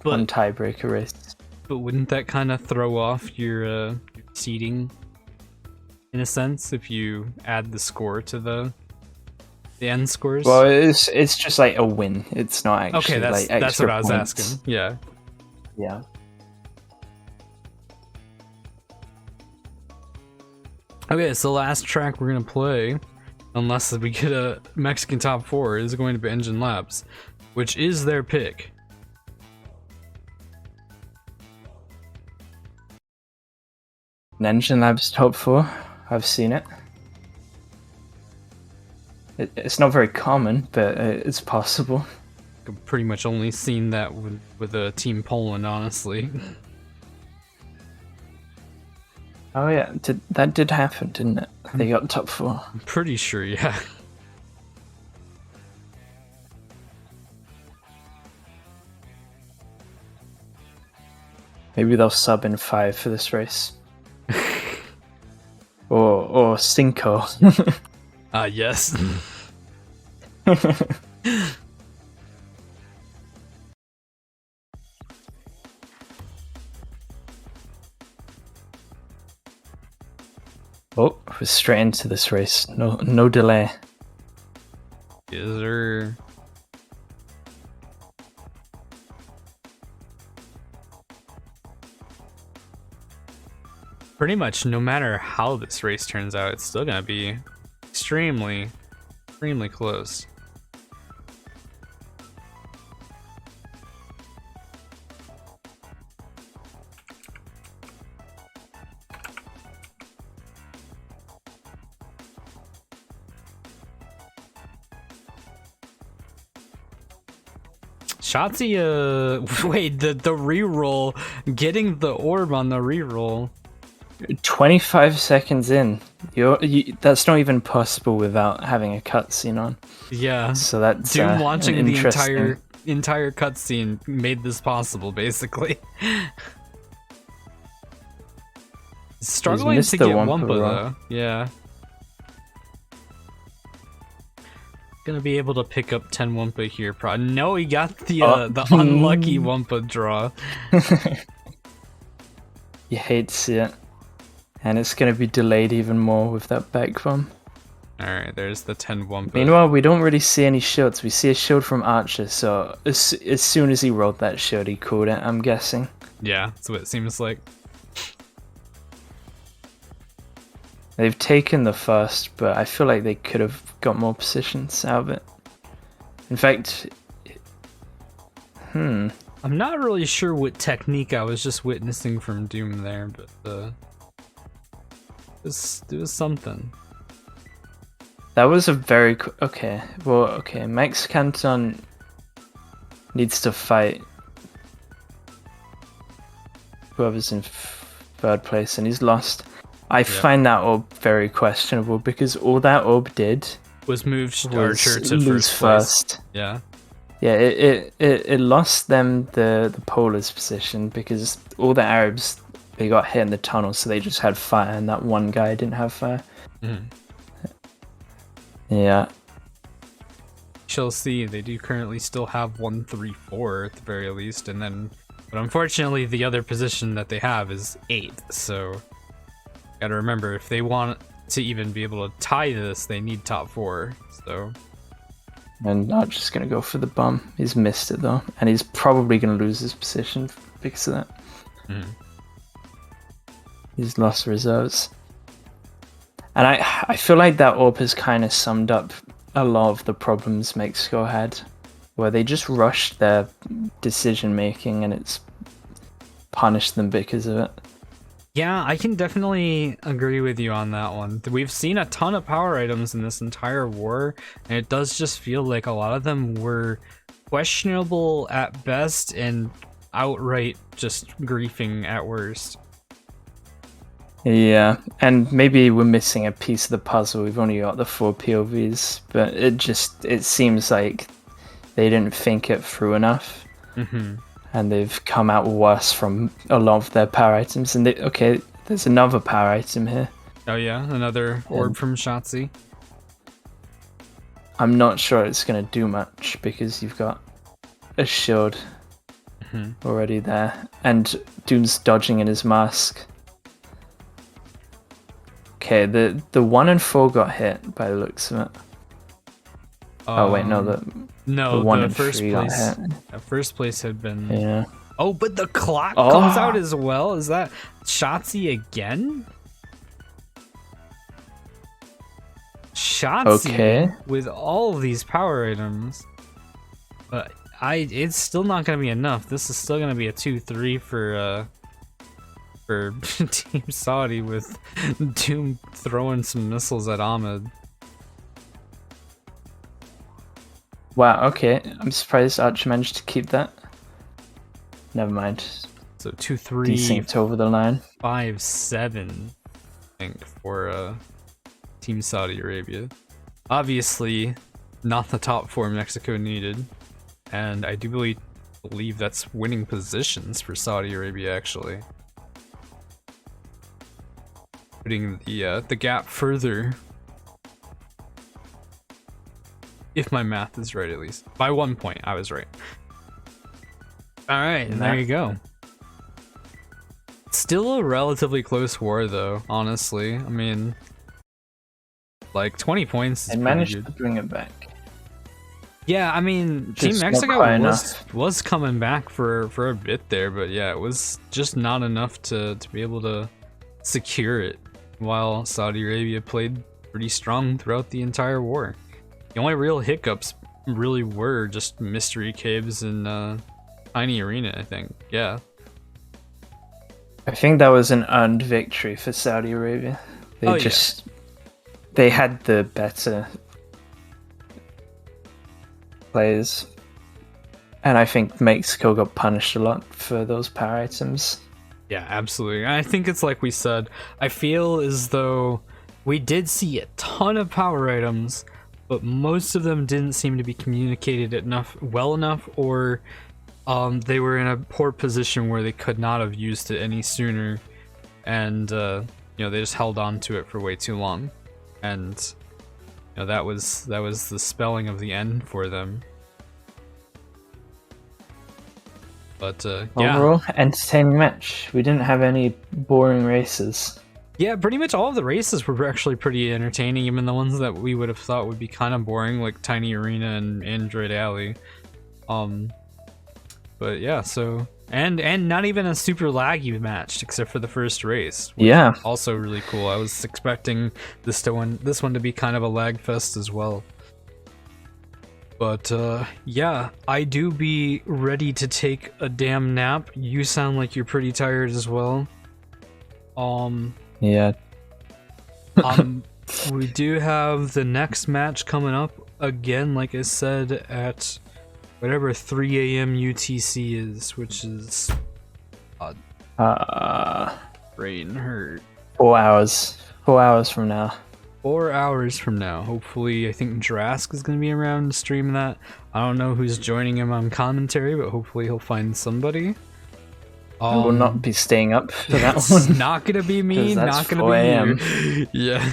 tiebreaker race. But wouldn't that kind of throw off your seeding, in a sense, if you add the score to the end scores? Well, it's just like a win. It's not actually okay. That's like extra that's what I was points. asking. Yeah. Yeah. Okay, so the last track we're gonna play, unless we get a Mexican top 4, is going to be Engine Labs, which is their pick. An Engine Labs top 4. I've seen it. It's not very common, but it's possible. I've pretty much only seen that with Team Poland, honestly. Oh yeah, that did happen, didn't it? They got top 4. I'm pretty sure, yeah. Maybe they'll sub in 5 for this race. or Cinco. Yes. Oh, we're straight into this race. No delay. Is there? Pretty much no matter how this race turns out, it's still gonna be extremely close. IShotzzy, wait, the reroll, getting the orb on the reroll. 25 seconds in. That's not even possible without having a cutscene on. Yeah. So that's Doom launching the interesting... entire cutscene made this possible, basically. Struggling to get Wumpa though. Yeah. Gonna be able to pick up 10 Wumpa here. No, he got the unlucky Wumpa draw. You hate to see it. And it's gonna be delayed even more with that back bomb. Alright, there's the 10 Wumpa. Meanwhile, we don't really see any shields. We see a shield from Archer, so as soon as he rolled that shield, he called it, I'm guessing. Yeah, that's what it seems like. They've taken the first, but I feel like they could have got more positions out of it. In fact... I'm not really sure what technique I was just witnessing from Doom there, but it was something. That was a very... Okay, Mexicanton needs to fight whoever's in third place, and he's lost. I find that orb very questionable, because all that orb did was move Archer to first place. Yeah. Yeah, it lost them the Polar's position, because all the Arabs, they got hit in the tunnel, so they just had fire, and that one guy didn't have fire. Yeah. Shall see. They do currently still have 1, 3, 4 at the very least, and then, but unfortunately, the other position that they have is 8th. So, gotta remember, if they want to even be able to tie this, they need top 4. So, and Archer's gonna go for the bomb. He's missed it though, and he's probably gonna lose his position because of that. He's lost reserves. And I feel like that orb has kind of summed up a lot of the problems Mexico had, where they just rushed their decision making and it's punished them because of it. Yeah, I can definitely agree with you on that one. We've seen a ton of power items in this entire war, and it does just feel like a lot of them were questionable at best and outright just griefing at worst. Yeah, and maybe we're missing a piece of the puzzle. We've only got the 4 POVs, but it seems like they didn't think it through enough. And they've come out worse from a lot of their power items. And okay, there's another power item here. Oh yeah, another orb from IShotzzy. I'm not sure it's going to do much, because you've got a shield already there. And Doom's dodging in his mask. Okay, the 1 and 4 got hit by the looks of it. Oh wait, no, the 1 and 3 got hit. First place had been... Yeah. Oh, but the clock comes out as well? Is that IShotzzy again? IShotzzy with all of these power items. But it's still not going to be enough. This is still going to be a 2-3 for Team Saudi, with Doom throwing some missiles at Ahmed. Wow, okay. I'm surprised Archer managed to keep that. Never mind. So 2-3. Desynced over the line. 5-7, I think, for Team Saudi Arabia. Obviously, not the top 4 Mexico needed. And I do believe that's winning positions for Saudi Arabia, actually. Putting the gap further, if my math is right, at least by 1 point. I was right. All right, and there you go. Still a relatively close war, though. Honestly, I mean, like 20 points. I managed to bring it back. Yeah, I mean, Team Just not Mexico quite was coming back for a bit there, but yeah, it was just not enough to be able to secure it, while Saudi Arabia played pretty strong throughout the entire war. The only real hiccups really were just Mystery Caves and Tiny Arena, I think. Yeah. I think that was an earned victory for Saudi Arabia. They had the better players, and I think Mexico got punished a lot for those power items. Yeah, absolutely. I think it's like we said, I feel as though we did see a ton of power items, but most of them didn't seem to be communicated well enough, or they were in a poor position where they could not have used it any sooner, and they just held on to it for way too long, and that was the spelling of the end for them. But yeah, overall entertaining match. We didn't have any boring races. Yeah, pretty much all of the races were actually pretty entertaining, even the ones that we would have thought would be kind of boring, like Tiny Arena and Android Alley. But yeah, so and not even a super laggy match except for the first race. Yeah, also really cool. I was expecting this one to be kind of a lag fest as well. But yeah, I do be ready to take a damn nap. You sound like you're pretty tired as well. Yeah. We do have the next match coming up again, like I said, at whatever 3 a.m. UTC is, which is brain hurt. 4 hours. 4 hours from now. 4 hours from now. Hopefully, I think Drask is going to be around to stream that. I don't know who's joining him on commentary, but hopefully he'll find somebody. I will not be staying up for that it's one. Not gonna be me, not gonna be you. Yeah.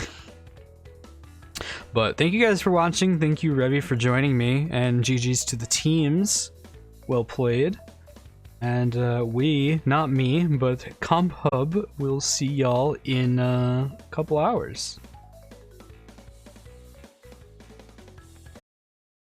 But thank you guys for watching. Thank you, Revvy, for joining me, and GG's to the teams. Well played. And we, not me, but Comp Hub, will see y'all in a couple hours.